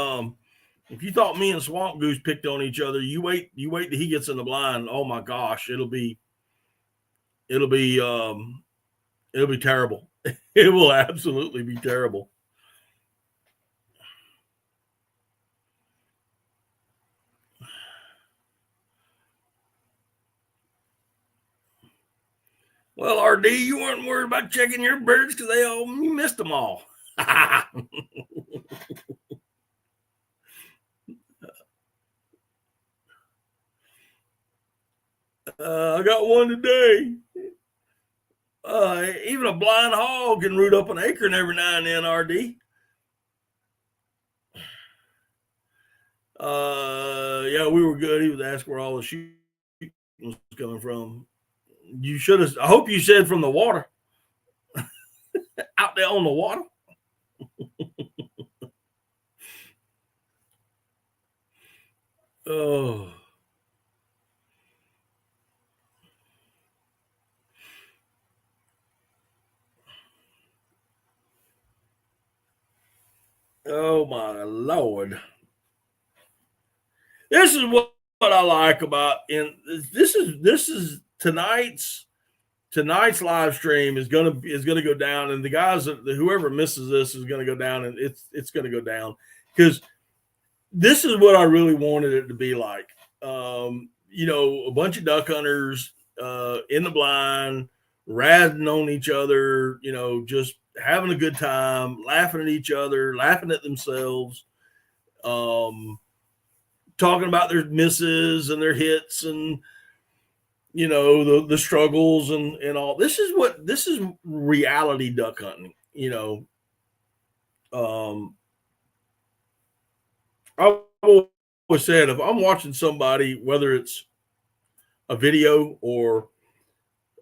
Swamp Goose picked on each other, you wait till he gets in the blind. Oh my gosh, it'll be terrible. It will absolutely be terrible. Well, RD, you weren't worried about checking your birds because you missed them all. I got one today. Even a blind hog can root up an acorn every now and then, RD. Yeah, we were good. He was asking where all the shooting was coming from. You should have. I hope you said from the water. Out there on the water. Oh. Oh my Lord. This is what I like about this is tonight's live stream is gonna go down, and the guys whoever misses this is gonna go down, and it's gonna go down because this is what I really wanted it to be like. A bunch of duck hunters in the blind, razzing on each other, just having a good time, laughing at each other, laughing at themselves, talking about their misses and their hits and the struggles and all. This is reality duck hunting. I've always said if I'm watching somebody, whether it's a video or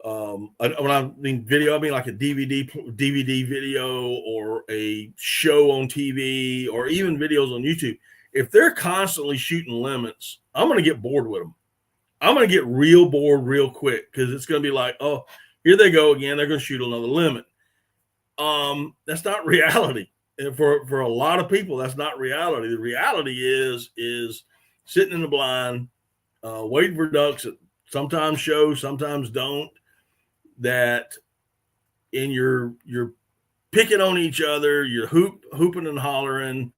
when I mean video, I mean like a DVD video or a show on TV or even videos on YouTube. If they're constantly shooting limits, I'm going to get bored with them. I'm going to get real bored real quick because it's going to be like, oh, here they go again. They're going to shoot another limit. That's not reality. And for a lot of people, that's not reality. The reality is sitting in the blind, waiting for ducks that sometimes show, sometimes don't, that and you're picking on each other, you're hooping and hollering,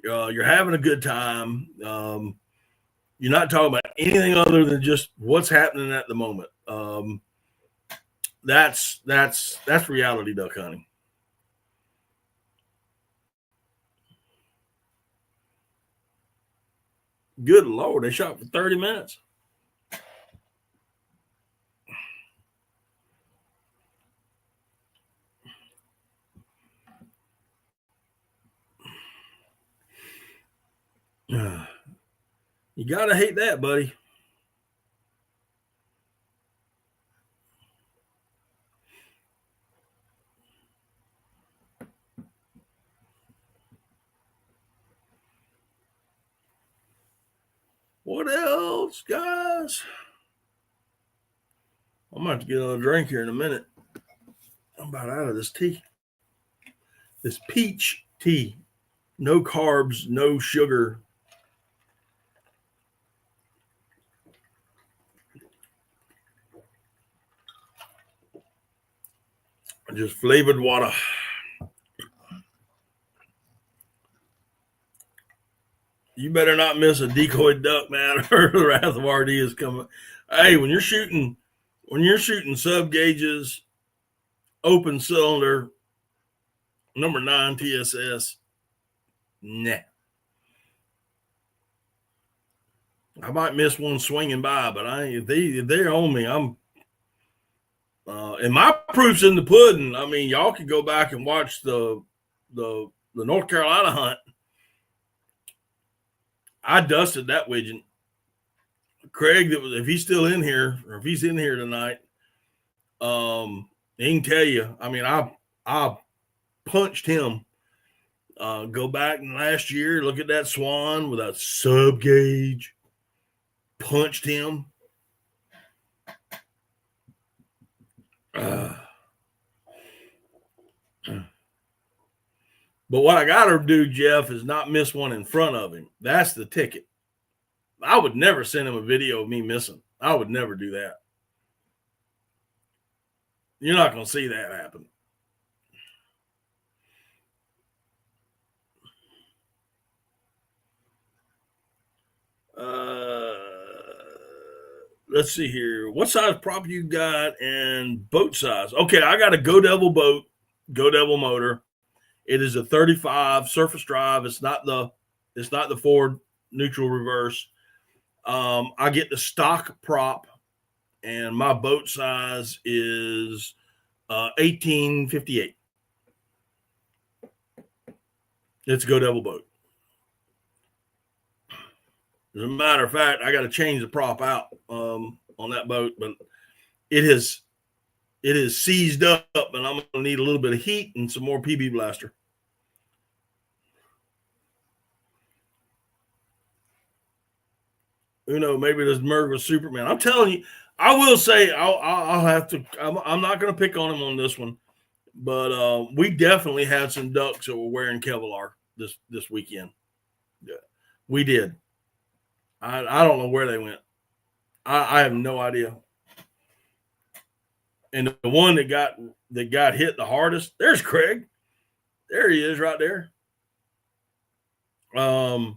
you're having a good time. You're not talking about anything other than just what's happening at the moment. That's reality duck hunting. Good Lord, they shot for 30 minutes. You gotta hate that, buddy. What else, guys? I'm about to get another drink here in a minute. I'm about out of this tea. This peach tea. No carbs, no sugar. Just flavored water. You better not miss a decoy duck, man, or the Wrath of RD is coming. Hey, when you're shooting sub gauges, open cylinder, number 9 TSS, nah. I might miss one swinging by, but if they're on me, I'm. And my proof's in the pudding. I mean, y'all could go back and watch the North Carolina hunt. I dusted that widgeon. Craig, if he's still in here, or if he's in here tonight, he can tell you. I mean, I punched him. Go back last year, look at that swan with a sub gauge. Punched him. But what I got to do, Jeff, is not miss one in front of him. That's the ticket. I would never send him a video of me missing. I would never do that. You're not going to see that happen. Let's see here. What size prop you got and boat size? Okay, I got a Go Devil boat, Go Devil motor. It is a 35 surface drive. It's not the Ford neutral reverse. I get the stock prop, and my boat size is 1858. It's a Go Devil boat. As a matter of fact, I got to change the prop out on that boat, but it is seized up, and I'm going to need a little bit of heat and some more PB blaster. You know, maybe this Merg was Superman. I'm telling you, I will say I'll have to. I'm not going to pick on him on this one, but we definitely had some ducks that were wearing Kevlar this weekend. Yeah, we did. I don't know where they went. I have no idea. And the one that got hit the hardest, there's Craig. There he is right there. The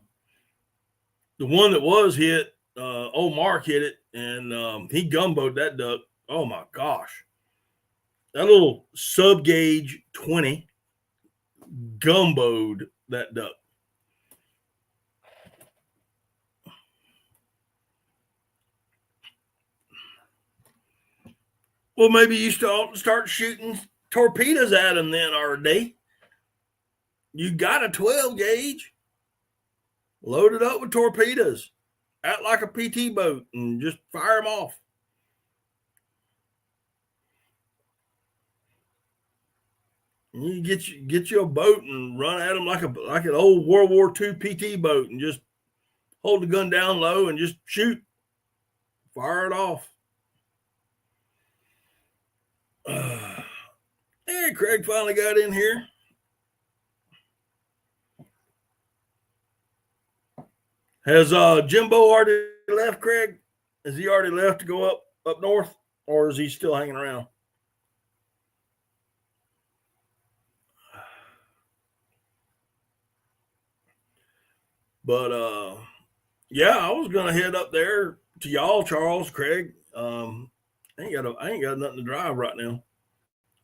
one that was hit, old Mark hit it, and he gumboed that duck. Oh my gosh. That little sub gauge 20 gumboed that duck. Well, maybe you start shooting torpedoes at him then, RD. You got a 12 gauge. Load it up with torpedoes. Act like a PT boat and just fire them off. And you get you a boat and run at them like an old World War II PT boat and just hold the gun down low and just shoot. Fire it off. Hey, Craig finally got in here. Has Jimbo already left, Craig? Has he already left to go up north, or is he still hanging around? But yeah, I was gonna head up there to y'all, Charles, Craig. I ain't got nothing to drive right now.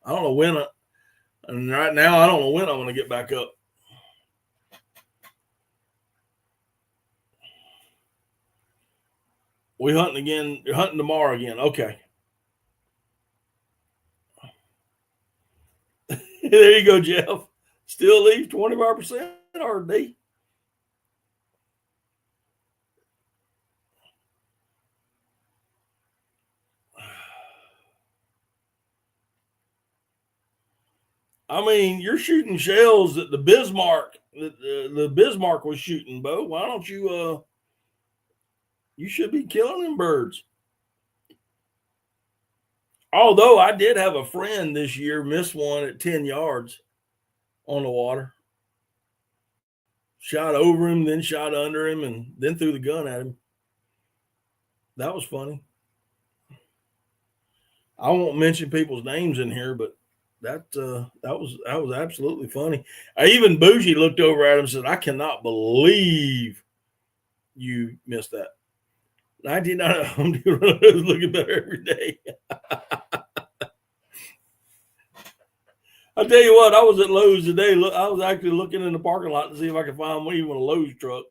I don't know when. And right now, I don't know when I'm gonna get back up. We hunting again. You're hunting tomorrow again. Okay. There you go, Jeff. Still leave 25% RD. I mean, you're shooting shells that the Bismarck, the Bismarck was shooting, Bo. Why don't you? You should be killing them birds. Although I did have a friend this year miss one at 10 yards on the water. Shot over him, then shot under him, and then threw the gun at him. That was funny. I won't mention people's names in here, but that was absolutely funny. I even Bougie looked over at him and said, "I cannot believe you missed that." 99 Home Depot is looking better every day. I tell you what, I was at Lowe's today. I was actually looking in the parking lot to see if I could find even a Lowe's truck.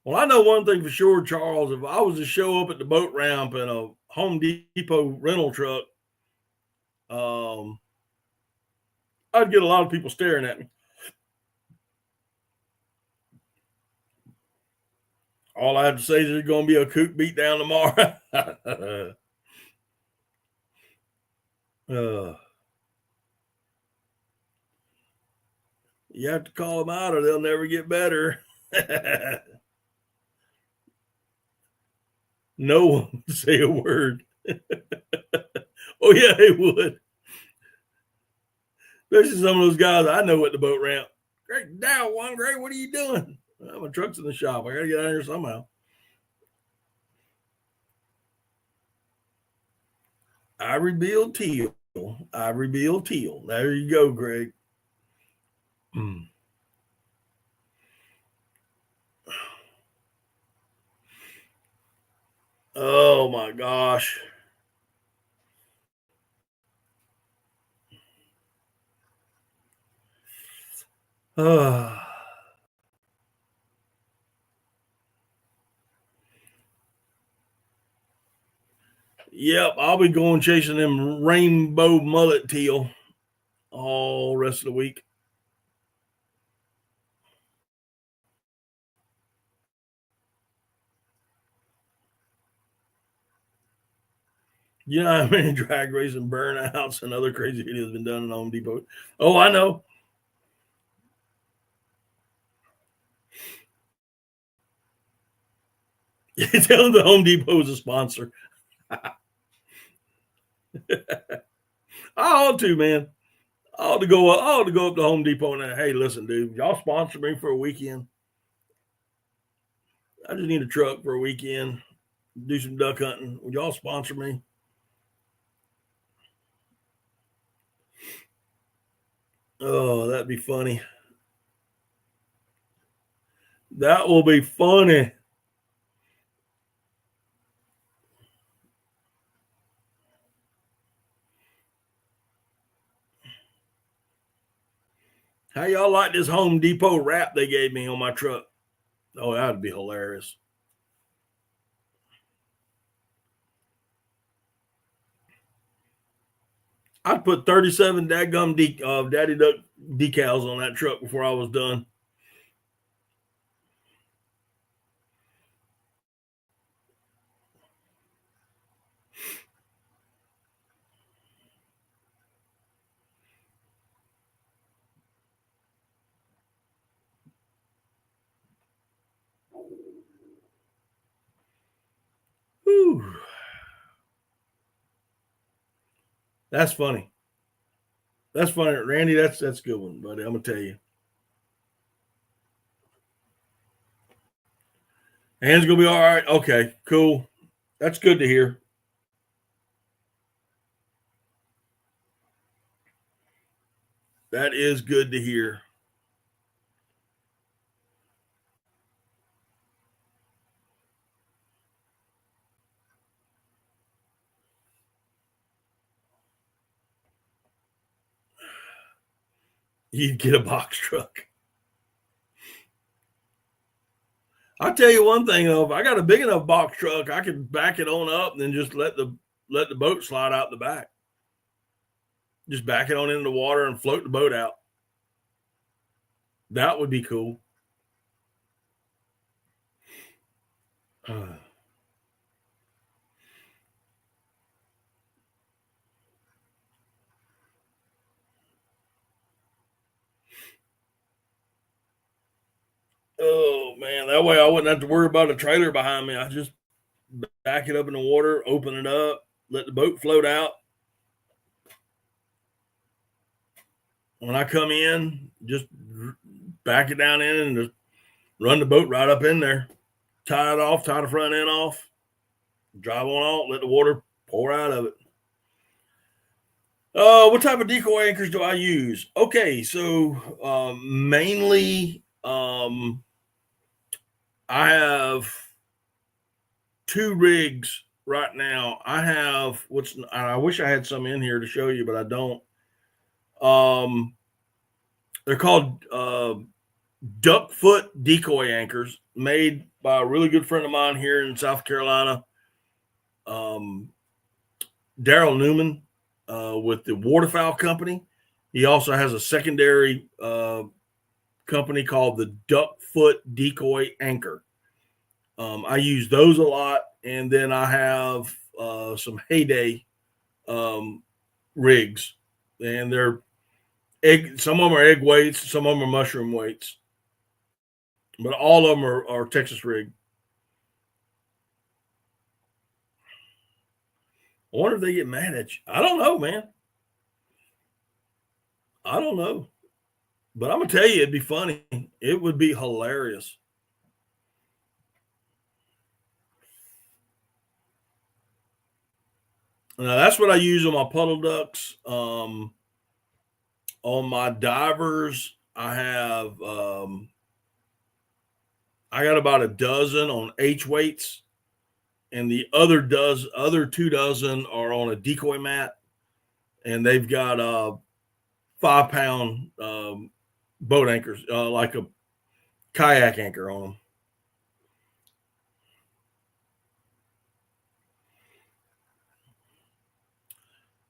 Well, I know one thing for sure, Charles. If I was to show up at the boat ramp in a Home Depot rental truck, I'd get a lot of people staring at me. All I have to say is there's going to be a coot beat down tomorrow. You have to call them out or they'll never get better. No one would say a word. Oh, yeah, they would. Especially some of those guys I know at the boat ramp. Great MattWongrey, what are you doing? Well, my truck's in the shop. I got to get out of here somehow. Ivory Bill Teal. Ivory Bill Teal. There you go, Greg. Oh, my gosh. Yep, I'll be going chasing them rainbow mullet teal all rest of the week. You know how many drag racing burnouts and other crazy videos have been done in Home Depot? Oh, I know. Tell them the Home Depot is a sponsor. I ought to, man. I ought to go up to Home Depot and hey, listen, dude, y'all sponsor me for a weekend. I just need a truck for a weekend. Do some duck hunting. Would y'all sponsor me? Oh, that'd be funny. That will be funny. How y'all like this Home Depot wrap they gave me on my truck? Oh, that'd be hilarious. I'd put 37 dadgum Daddy Duck decals on that truck before I was done. Whew. That's funny. That's funny, Randy. That's a good one, buddy. I'm gonna tell you. Hand's gonna be all right. Okay, cool. That's good to hear. That is good to hear. You'd get a box truck. I'll tell you one thing though, if I got a big enough box truck, I could back it on up and then just let the boat slide out the back. Just back it on into the water and float the boat out. That would be cool. Oh man, that way I wouldn't have to worry about a trailer behind me. I just back it up in the water, open it up, let the boat float out. When I come in, just back it down in and just run the boat right up in there. Tie it off, tie the front end off, drive on out, let the water pour out of it. What type of decoy anchors do I use? Okay, so mainly I have two rigs right now. I have I wish I had some in here to show you, but I don't. They're called duck foot decoy anchors, made by a really good friend of mine here in South Carolina, Daryl Newman, with the Waterfowl Company. He also has a secondary company called the Duck Foot Decoy Anchor. I use those a lot, and then I have some Heyday rigs, and they're some of them are egg weights, some of them are mushroom weights, but all of them are Texas rig. I wonder if they get mad at you. I don't know, man. I don't know. But I'm going to tell you, it'd be funny. It would be hilarious. Now, that's what I use on my puddle ducks. On my divers, I got about a dozen on H weights, and the other 2 dozen are on a decoy mat, and they've got 5-pound boat anchors, like a kayak anchor on them.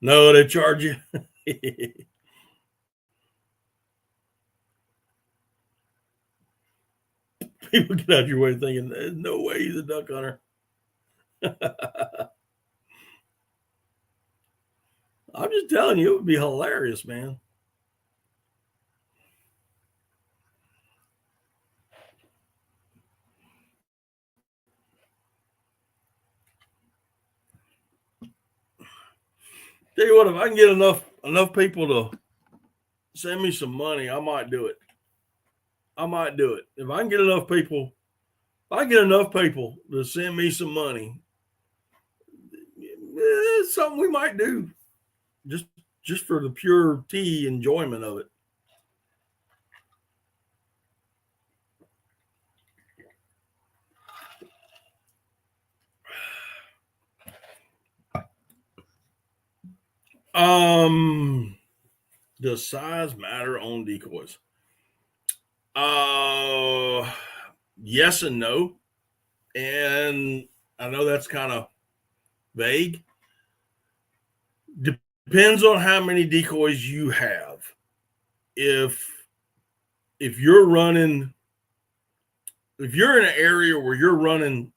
No, they charge you. People get out your way thinking there's no way he's a duck hunter. I'm just telling you, it would be hilarious, man. Tell you what, if I can get enough people to send me some money, I might do it. I might do it. If I can get enough people, if I get enough people to send me some money, it's something we might do. Just for the pure tea enjoyment of it. Does size matter on decoys? Yes and no. And I know that's kind of vague. Depends on how many decoys you have. If you're in an area where you're running,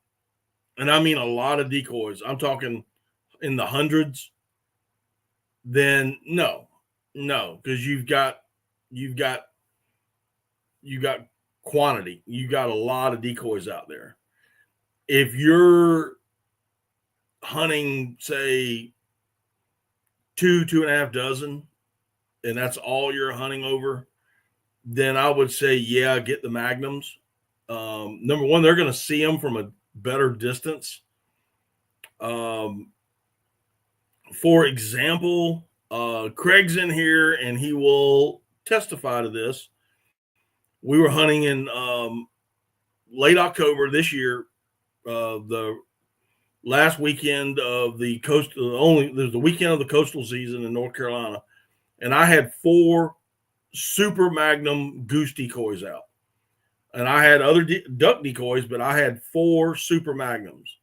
and I mean a lot of decoys, I'm talking in the hundreds, then no, because you've got quantity. You got a lot of decoys out there. If you're hunting, say, 2.5 dozen, and that's all you're hunting over, then I would say, yeah, get the magnums. Number one, they're going to see them from a better distance. For example, Craig's in here and he will testify to this. We were hunting in late October this year, the last weekend of the there's the weekend of the coastal season in North Carolina, and I had 4 super magnum goose decoys out, and I had other duck decoys, but I had 4 super magnums,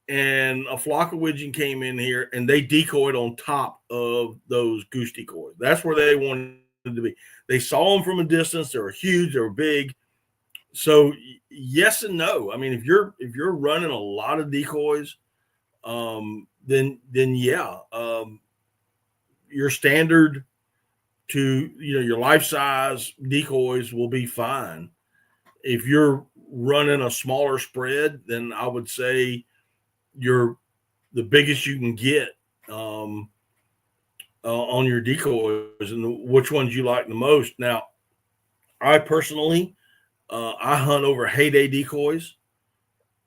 and a flock of widgeon came in here and they decoyed on top of those goose decoys. That's where they wanted to be. They saw them from a distance. They were huge. They were big. So yes and no. I mean, if you're running a lot of decoys, then yeah, your standard to your life size decoys will be fine. If you're running a smaller spread, then I would say you're the biggest you can get on your decoys and which ones you like the most. Now, I personally, I hunt over heyday decoys,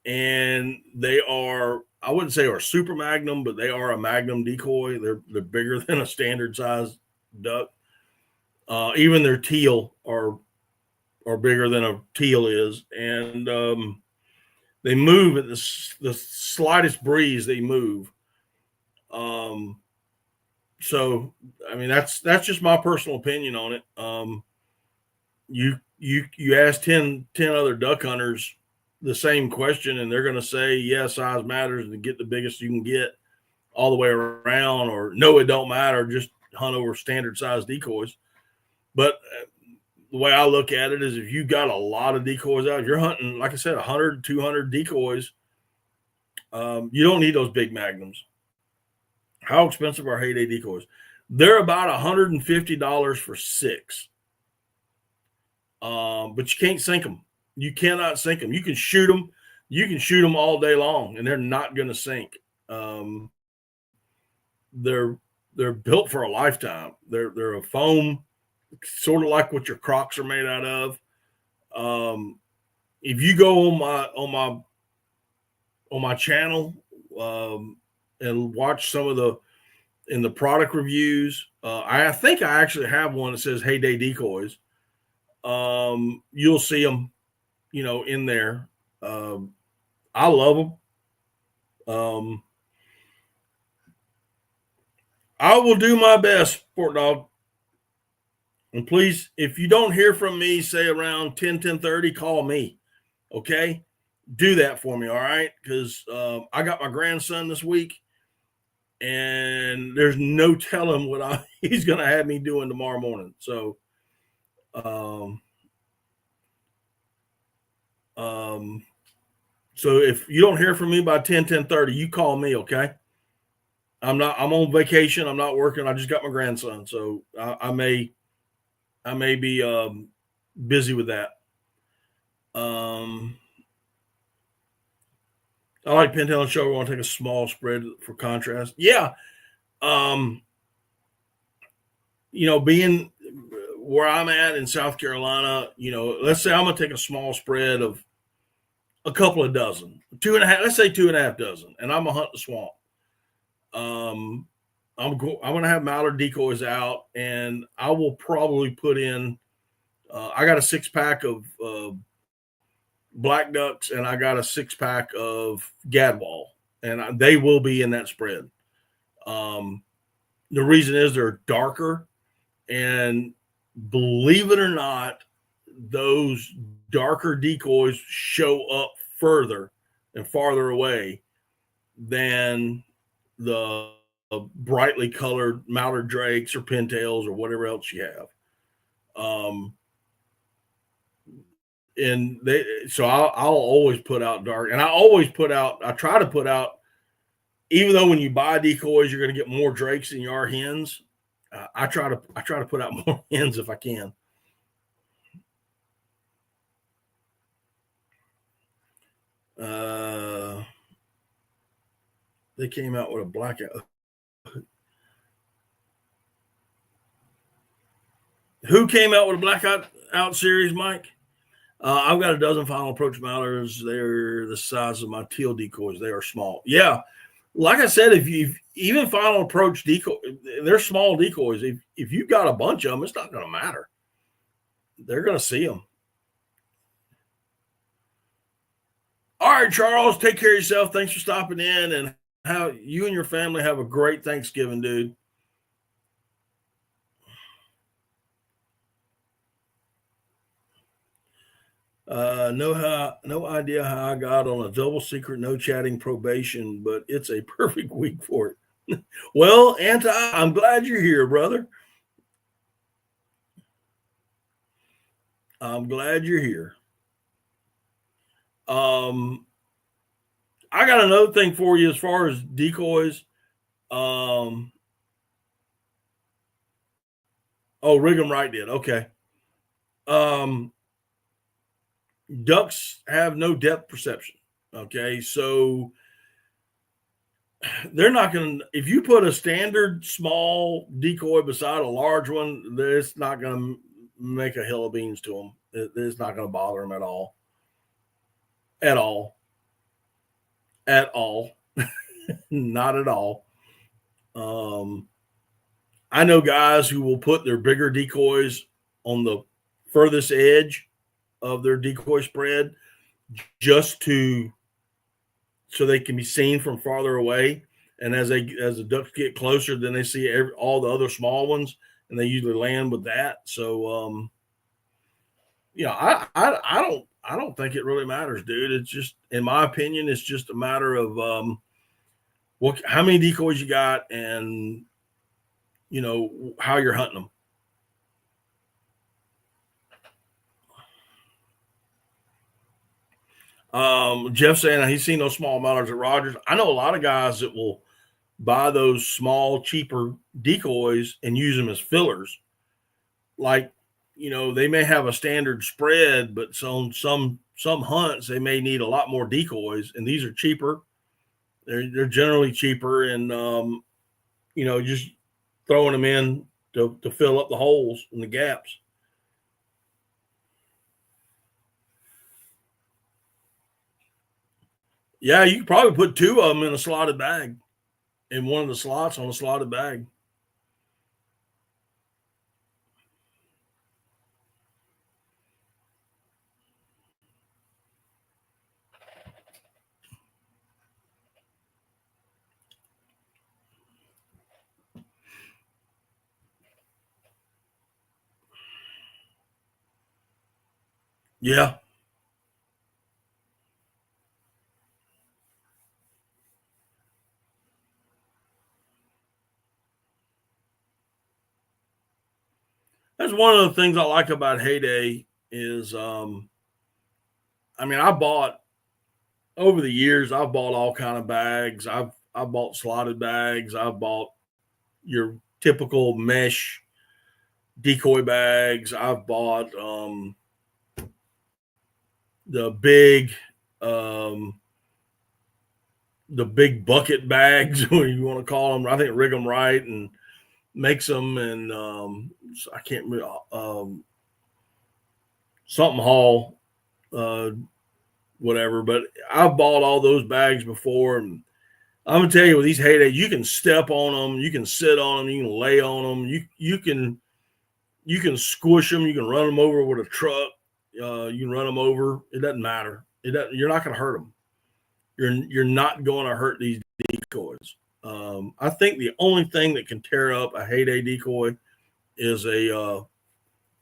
and they are, I wouldn't say are super magnum, but they are a magnum decoy. They're bigger than a standard size duck. Even their teal are bigger than a teal is, and they move at the slightest breeze. They move. So I mean that's just my personal opinion on it. You ask 10 other duck hunters the same question, and they're going to say, yeah, size matters and get the biggest you can get all the way around, or no, it don't matter, just hunt over standard size decoys. But the way I look at it is if you got a lot of decoys out, if you're hunting, like I said, 100, 200 decoys, you don't need those big magnums. How expensive are heyday decoys? They're about $150 for 6. But you can't sink them. You cannot sink them. You can shoot them. You can shoot them all day long, and they're not going to sink. They're built for a lifetime. They're a foam, sort of like what your Crocs are made out of. If you go on my channel and watch some of the product reviews, I think I actually have one that says Heyday Decoys. You'll see them, in there. I love them. I will do my best, Sport Dog. And please, if you don't hear from me, say around 10:30, call me. Okay? Do that for me, all right? Because I got my grandson this week, and there's no telling what he's going to have me doing tomorrow morning. So, so if you don't hear from me by 10:30, you call me, okay? I'm on vacation. I'm not working. I just got my grandson. So I may be busy with that. I like Pintail and Show. We want to take a small spread for contrast. Yeah. Being where I'm at in South Carolina, let's say I'm going to take a small spread of a couple of dozen, 2.5, let's say 2.5 dozen, and I'm going to hunt the swamp. I'm going to have mallard decoys out, and I will probably put in, I got a 6-pack of black ducks, and I got a 6-pack of gadwall, and they will be in that spread. The reason is they're darker, and believe it or not, those darker decoys show up further and farther away than the brightly colored mallard drakes or pintails or whatever else you have. And so I'll always put out dark, and I try to put out, even though when you buy decoys, you're going to get more drakes than you are hens. I try to put out more hens if I can. They came out with a blackout. Who came out with a blackout out series, Mike? I've got a dozen final approach mallards. They're the size of my teal decoys. They are small. Yeah, like I said, if you even final approach decoy, they're small decoys. If you've got a bunch of them, it's not going to matter. They're going to see them. All right, Charles, take care of yourself. Thanks for stopping in, and how you and your family have a great Thanksgiving, dude. No idea how I got on a double secret no chatting probation, but it's a perfect week for it. Well, Anti, I'm glad you're here, brother. I'm glad you're here. I got another thing for you as far as decoys. Oh, Rig'em Right did. Okay. Um, ducks have no depth perception. Okay, so they're not going to, if you put a standard small decoy beside a large one, it's not going to make a hill of beans to them. It's not going to bother them at all. At all. At all. Not at all. I know guys who will put their bigger decoys on the furthest edge of their decoy spread just to so they can be seen from farther away. And as the ducks get closer, then they see all the other small ones, and they usually land with that. So, I don't think it really matters, dude. It's just, in my opinion, it's just a matter of how many decoys you got, and how you're hunting them. Jeff saying he's seen those small mallards at Rogers. I know a lot of guys that will buy those small, cheaper decoys and use them as fillers. Like, they may have a standard spread, but some hunts they may need a lot more decoys, and these are cheaper. They're generally cheaper, and just throwing them in to fill up the holes and the gaps. Yeah, you could probably put two of them in a slotted bag, in one of the slots on a slotted bag. Yeah. That's one of the things I like about Heyday is, I bought over the years. I've bought all kind of bags. I've bought slotted bags. I've bought your typical mesh decoy bags. I've bought the big um, the big bucket bags, what you want to call them. I think Rig 'em Right and makes them, and I can't remember something Hall, uh, whatever. But I've bought all those bags before, and I'm gonna tell you, with these Heyday, you can step on them, you can sit on them, you can lay on them, you can squish them, you can run them over with a truck, you can run them over. It doesn't matter. You're not going to hurt them. You're not going to hurt these decoys. I think the only thing that can tear up a Heyday decoy is a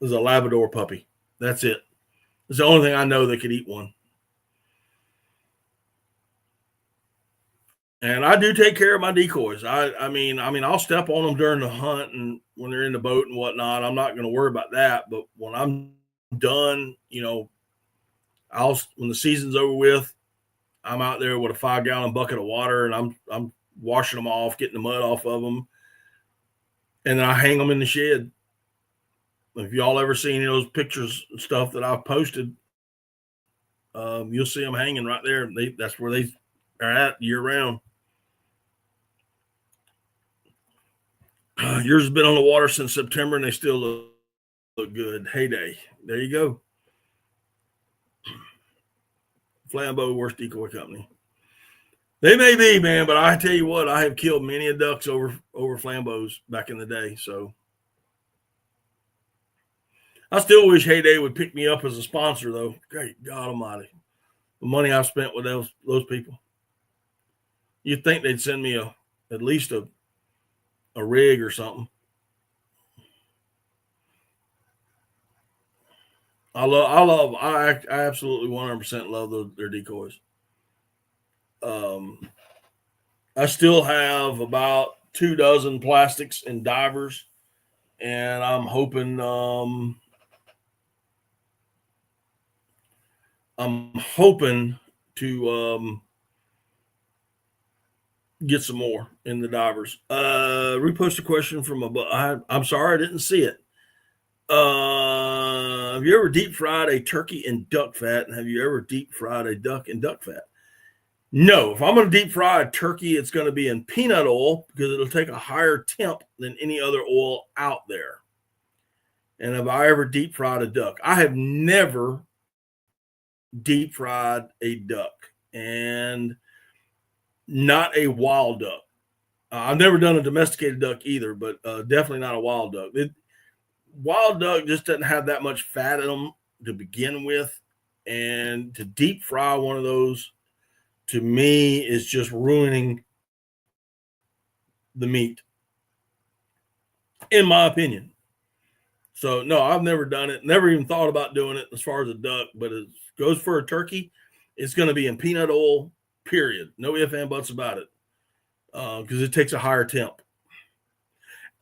Labrador puppy. That's it. It's the only thing I know that could eat one. And I do take care of my decoys. I'll step on them during the hunt and when they're in the boat and whatnot. I'm not going to worry about that. But when I'm done, when the season's over with, I'm out there with a 5-gallon bucket of water, and I'm washing them off, getting the mud off of them, and then I hang them in the shed. If y'all ever seen any of those pictures and stuff that I've posted, you'll see them hanging right there. That's where they are at year round. Yours has been on the water since September, and they still look good. Heyday. There you go. Flambeau, worst decoy company. They may be, man, but I tell you what, I have killed many a ducks over Flambeaus back in the day. So I still wish Heyday would pick me up as a sponsor, though. Great God Almighty, the money I've spent with those people. You'd think they'd send me at least a rig or something. I absolutely 100% love their decoys. I still have about 24 plastics and divers, and I'm hoping to get some more in the divers. Repost a question from I'm sorry, I didn't see it. Have you ever deep fried a turkey in duck fat? And have you ever deep fried a duck in duck fat? No. If I'm going to deep fry a turkey, it's going to be in peanut oil because it'll take a higher temp than any other oil out there. And have I ever deep fried a duck? I have never deep fried a duck, and not a wild duck. I've never done a domesticated duck either, but definitely not a wild duck. Wild duck just doesn't have that much fat in them to begin with, and to deep fry one of those, to me, is just ruining the meat, in my opinion. So no, I've never done it, never even thought about doing it as far as a duck, but it goes for a turkey, it's going to be in peanut oil, period. No ifs and buts about it, because it takes a higher temp.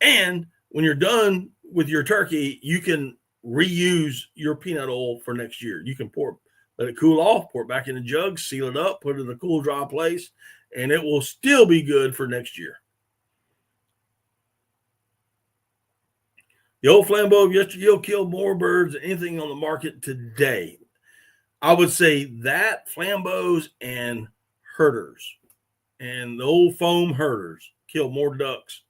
And when you're done with your turkey, you can reuse your peanut oil for next year. You can let it cool off, pour it back in a jug, seal it up, put it in a cool, dry place, and it will still be good for next year. The old Flambeau of yesteryear killed more birds than anything on the market today. I would say that Flambeaus and herders and the old foam herders kill more ducks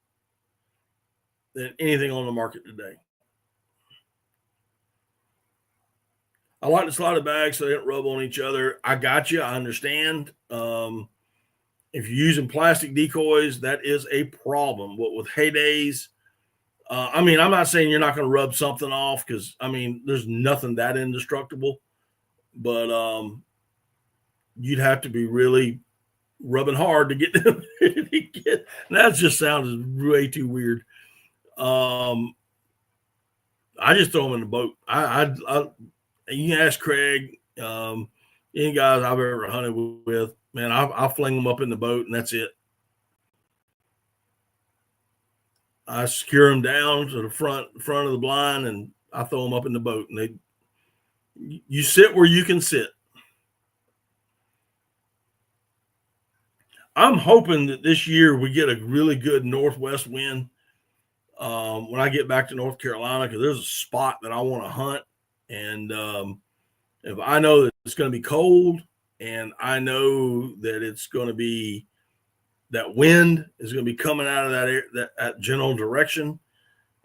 than anything on the market today. I like the slotted bags so they don't rub on each other. I got you. I understand. If you're using plastic decoys, that is a problem. What with Heydays, I'm not saying you're not going to rub something off, because there's nothing that indestructible, but you'd have to be really rubbing hard to get them. That just sounds way too weird. I just throw them in the boat. You can ask Craig, any guys I've ever hunted with, man, I'll fling them up in the boat, and that's it. I secure them down to the front of the blind, and I throw them up in the boat, and you sit where you can sit. I'm hoping that this year we get a really good northwest wind when I get back to North Carolina, because there's a spot that I want to hunt. And if I know that it's going to be cold, and I know that it's going to be, that wind is going to be coming out of that general direction,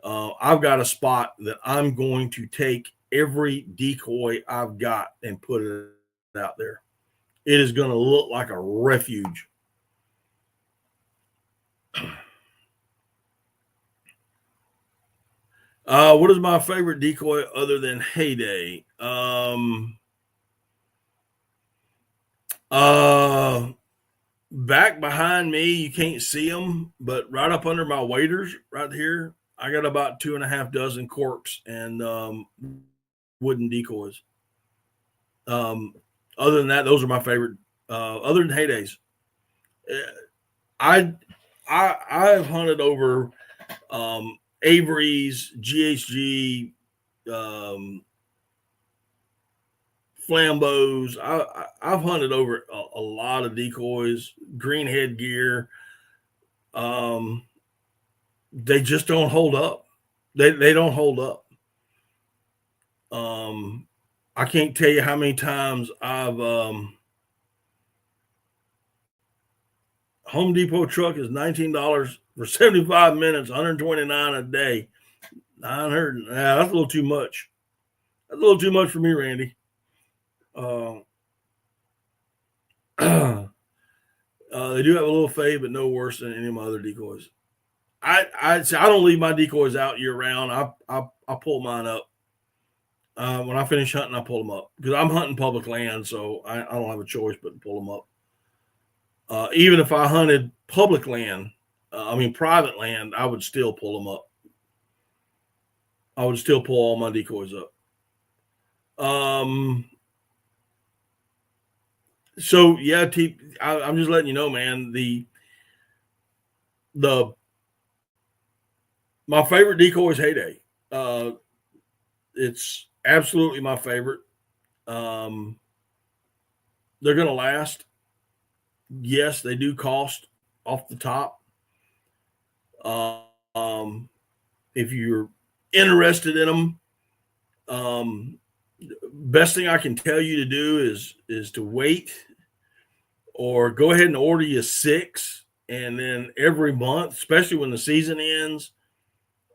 I've got a spot that I'm going to take every decoy I've got and put it out there. It is going to look like a refuge. What is my favorite decoy other than Heyday? Back behind me, you can't see them, but right up under my waders right here, I got about 2.5 dozen corks and wooden decoys. Other than that, those are my favorite. Other than Heydays, I've hunted over Avery's, GHG, Flambeaus. I've hunted over a lot of decoys, green headgear. They just don't hold up. They don't hold up. I can't tell you how many times I've Home Depot truck is $19 for 75 minutes, $129 a day. 900. Nah, that's a little too much. That's a little too much for me, Randy. They do have a little fade, but no worse than any of my other decoys. I don't leave my decoys out year round. I pull mine up. When I finish hunting, I pull them up because I'm hunting public land, so I don't have a choice but to pull them up. Even if I hunted public land, private land, I would still pull them up. I would still pull all my decoys up. So yeah, I'm just letting you know, man. My favorite decoy is Heyday. It's absolutely my favorite. They're gonna last. Yes, they do cost off the top. If you're interested in them, best thing I can tell you to do is to wait, or go ahead and order you 6, and then every month, especially when the season ends,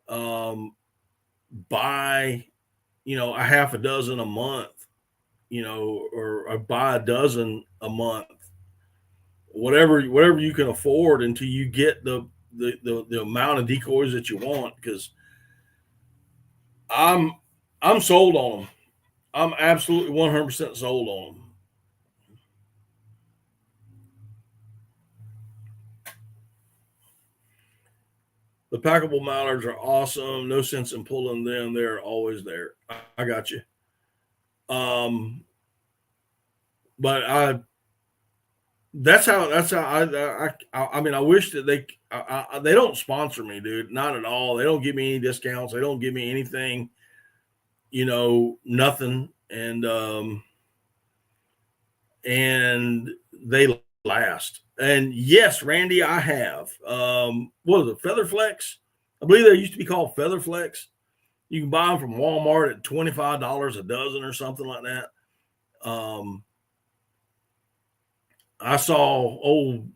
buy, a half a dozen a month, or buy a dozen a month, whatever you can afford until you get the amount of decoys that you want, because I'm sold on them. I'm absolutely 100% sold on them. The packable mallards are awesome. No sense in pulling them. They're always there. I got you. But that's how I wish that they don't sponsor me, dude. Not at all. They don't give me any discounts. They don't give me anything, nothing. And they last. And yes, Randy, I have. What was it, Featherflex? I believe they used to be called Featherflex. You can buy them from Walmart at $25 a dozen or something like that. I saw old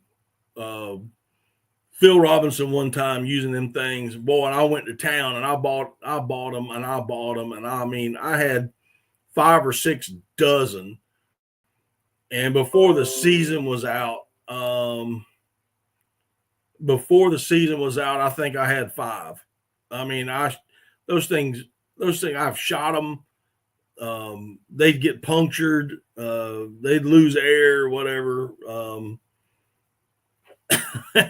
Phil Robinson one time using them things. Boy, and I went to town and I bought them and I bought them. And I had 5 or 6 dozen. And before the season was out, I think I had 5. Those things, I've shot them. They'd get punctured. They'd lose air, whatever.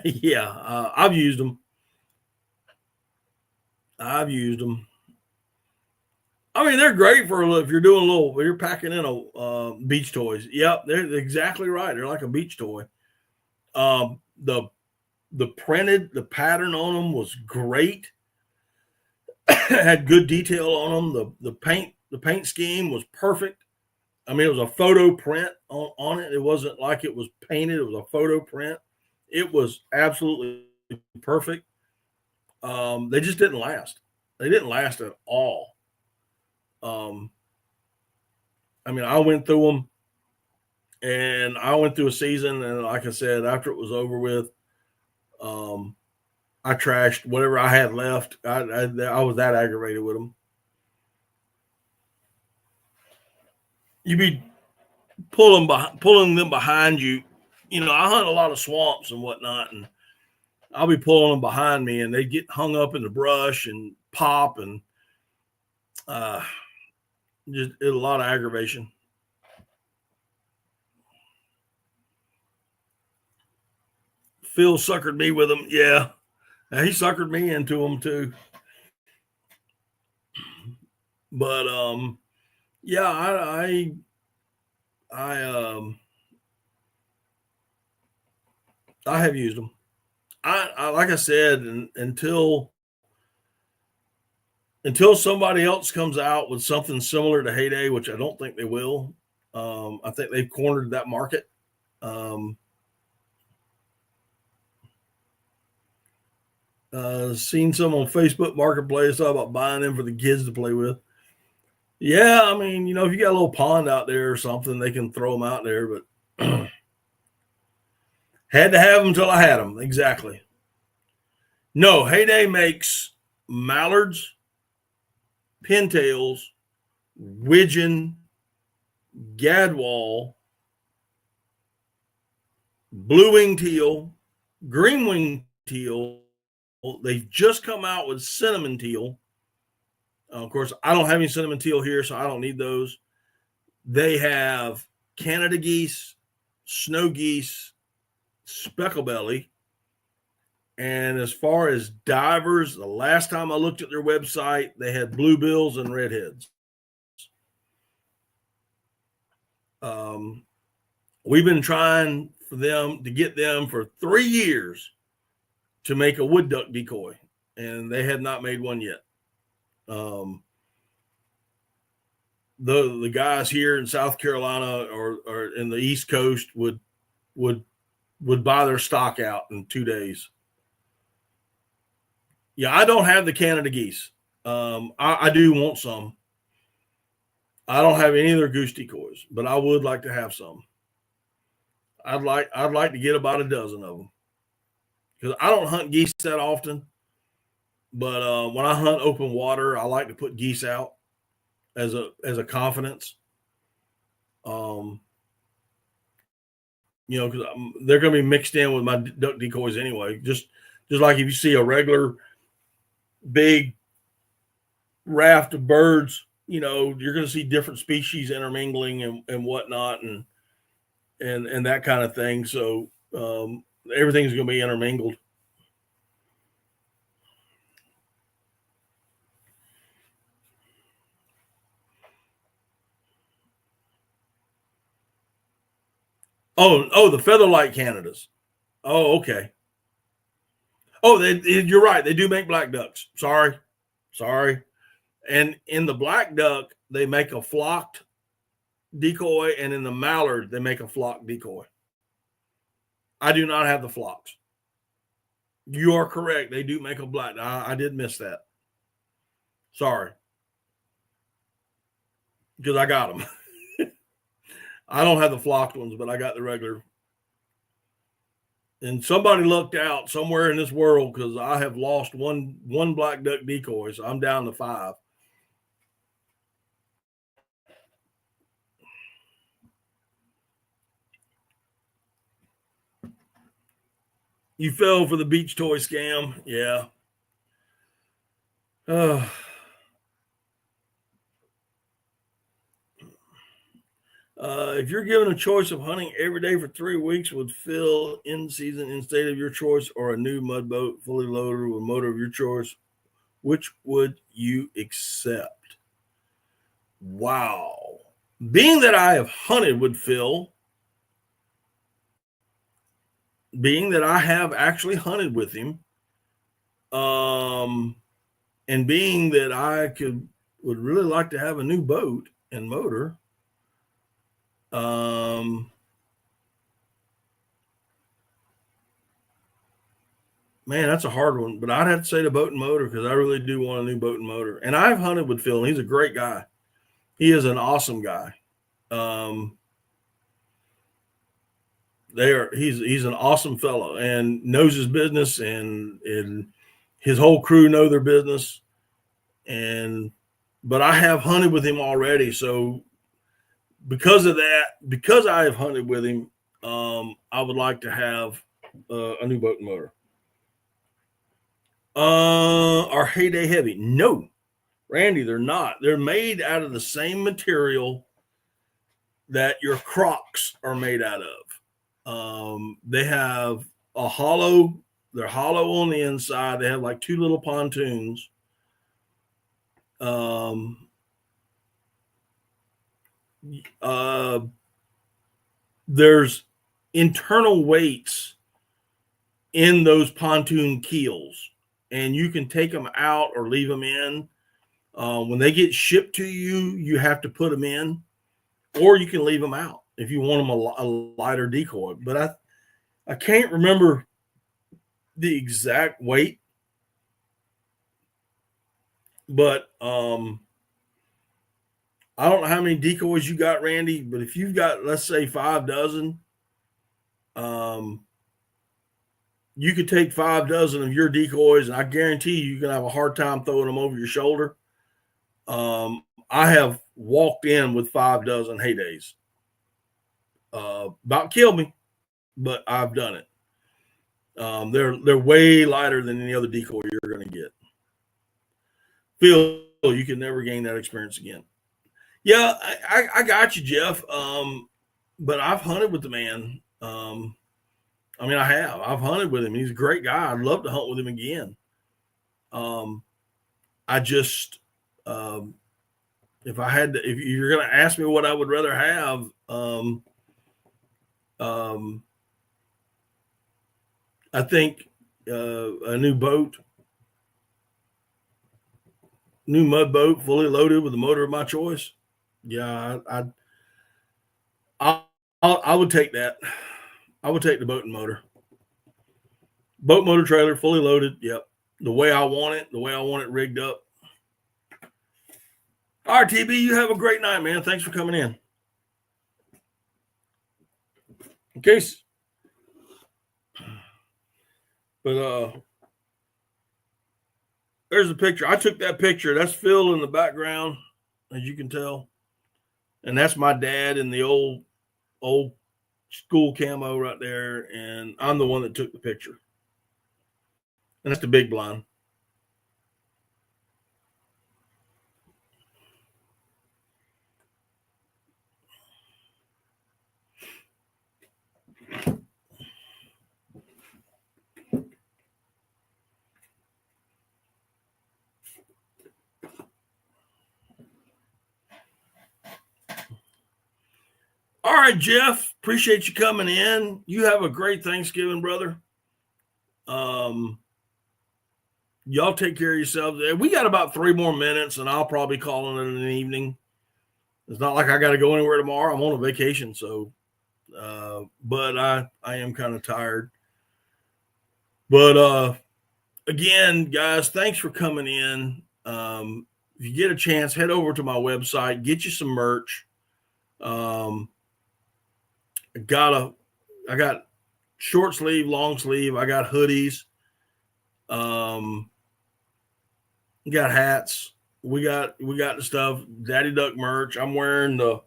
Yeah, I've used them. They're great if you're doing you're packing in a beach toys. Yep, they're exactly right. They're like a beach toy. The pattern on them was great. Had good detail on them. The paint scheme was perfect. It was a photo print on it. It wasn't like it was painted. It was a photo print. It was absolutely perfect. They just didn't last. They didn't last at all. I went through them, and I went through a season, and like I said, after it was over with, I trashed whatever I had left. I was that aggravated with them. You be pulling them behind you. I hunt a lot of swamps and whatnot, and I'll be pulling them behind me, and they get hung up in the brush and pop, and just a lot of aggravation. Phil suckered me with them. Yeah, he suckered me into them too. But yeah, I have used them. I like I said, until somebody else comes out with something similar to Heyday, which I don't think they will. I think they've cornered that market. Seen some on Facebook Marketplace about buying them for the kids to play with. Yeah, if you got a little pond out there or something, they can throw them out there, but had to have them until I had them. Exactly. No, Heyday makes mallards pintails, widgeon, gadwall, blue-winged teal, green-winged teal. They've just come out with cinnamon teal. Of course, I don't have any cinnamon teal here, so I don't need those. They have Canada geese, snow geese, specklebelly. And as far as divers, the last time I looked at their website, they had bluebills and redheads. We've been trying for them to get them for 3 years to make a wood duck decoy, and they had not made one yet. The guys here in South Carolina or in the East Coast would buy their stock out in 2 days. Yeah, I don't have the Canada geese. I do want some. I don't have any of their goose decoys, but I would like to have some. I'd like to get about a dozen of them, because I don't hunt geese that often. But when I hunt open water, I like to put geese out as a confidence. Because they're going to be mixed in with my duck decoys anyway. Just like if you see a regular big raft of birds, you're going to see different species intermingling and whatnot and that kind of thing. So everything's going to be intermingled. Oh, the Featherlight Canadas. Oh, okay. Oh, you're right. They do make black ducks. Sorry. And in the black duck, they make a flocked decoy, and in the mallard, they make a flocked decoy. I do not have the flocks. You are correct. They do make a black. I did miss that. Sorry. Because I got them. I don't have the flocked ones, but I got the regular. And somebody lucked out somewhere in this world, because I have lost one black duck decoy, so I'm down to 5. You fell for the beach toy scam. Yeah. If you're given a choice of hunting every day for 3 weeks with Phil in season in state of your choice, or a new mud boat fully loaded with motor of your choice, which would you accept? Wow. Being that I have hunted with Phil, being that I have actually hunted with him, and being that I would really like to have a new boat and motor, man, that's a hard one, but I'd have to say the boat and motor, because I really do want a new boat and motor. And I've hunted with Phil, and he's a great guy. He is an awesome guy. He's an awesome fellow and knows his business, and his whole crew know their business. But I have hunted with him already, so because of that, because I have hunted with him, I would like to have a new boat and motor. Are Heyday heavy? No, Randy, they're not. They're made out of the same material that your Crocs are made out of. They have a hollow. They're hollow on the inside. They have like 2 little pontoons. There's internal weights in those pontoon keels, and you can take them out or leave them in. When they get shipped to you, you have to put them in, or you can leave them out if you want them a lighter decoy. But I can't remember the exact weight, but I don't know how many decoys you got, Randy, but if you've got, let's say, 5 dozen, you could take 5 dozen of your decoys, and I guarantee you're going to have a hard time throwing them over your shoulder. I have walked in with 5 dozen heydays. About killed me, but I've done it. They're way lighter than any other decoy you're going to get. Phil, you can never gain that experience again. Yeah, I got you, Jeff. But I've hunted with the man. I mean, I have. I've hunted with him. He's a great guy. I'd love to hunt with him again. I just, if you're going to ask me what I would rather have, I think a new boat, new mud boat, fully loaded with the motor of my choice. Yeah, I would take that. I would take the boat and motor. Boat, motor, trailer, fully loaded. Yep. The way I want it rigged up. All right, TB, you have a great night, man. Thanks for coming in. In case, but there's a picture. I took that picture. That's Phil in the background, as you can tell. And that's my dad in the old school camo right there. And I'm the one that took the picture. And that's the big blind. All right, Jeff, appreciate you coming in. You have a great Thanksgiving, brother. Y'all take care of yourselves. We got about 3 more minutes, and I'll probably call it an evening. It's not like I got to go anywhere tomorrow. I'm on a vacation, so but I am kind of tired. But again, guys, thanks for coming in. If you get a chance, head over to my website, get you some merch. I got short sleeve, long sleeve. I got hoodies. Got hats. We got the stuff. Daddy Duck merch. I'm wearing the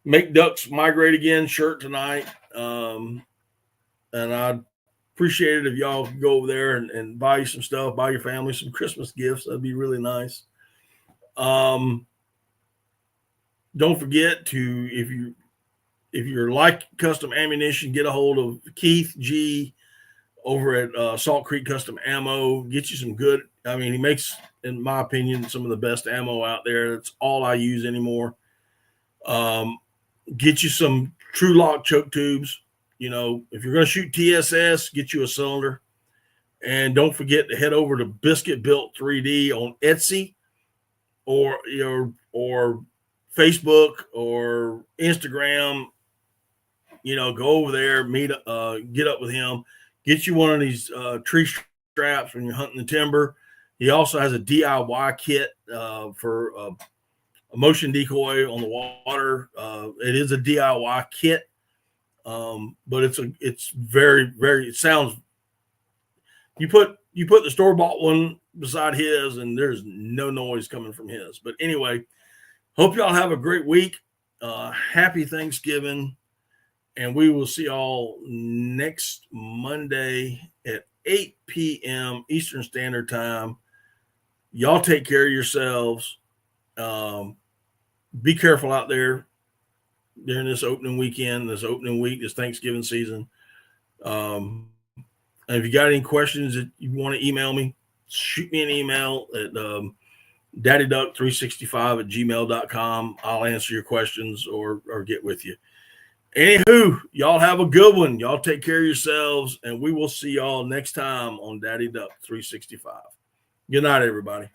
Make Ducks Migrate Again shirt tonight. And I'd appreciate it if y'all could go over there and buy you some stuff, buy your family some Christmas gifts. That'd be really nice. Don't forget to, if you're like custom ammunition, get a hold of Keith G over at Salt Creek Custom Ammo. Get you some good. I mean, he makes, in my opinion, some of the best ammo out there. That's all I use anymore. Get you some True Lock choke tubes. You know, if you're going to shoot TSS, get you a cylinder. And don't forget to head over to Biscuit Built 3D on Etsy or Facebook or Instagram. You know, go over there, get up with him, get you one of these tree straps when you're hunting the timber. He also has a DIY kit for a motion decoy on the water. It is a DIY kit, but it's very, very. It sounds. You put the store-bought one beside his, and there's no noise coming from his. But anyway, hope y'all have a great week. Happy Thanksgiving. And we will see y'all next Monday at 8 p.m. Eastern Standard Time. Y'all take care of yourselves. Be careful out there during this opening weekend, this opening week, this Thanksgiving season. And if you got any questions that you want to email me, shoot me an email at daddyduck365@gmail.com. I'll answer your questions or get with you. Anywho, y'all have a good one. Y'all take care of yourselves, and we will see y'all next time on Daddy Duck 365. Good night, everybody.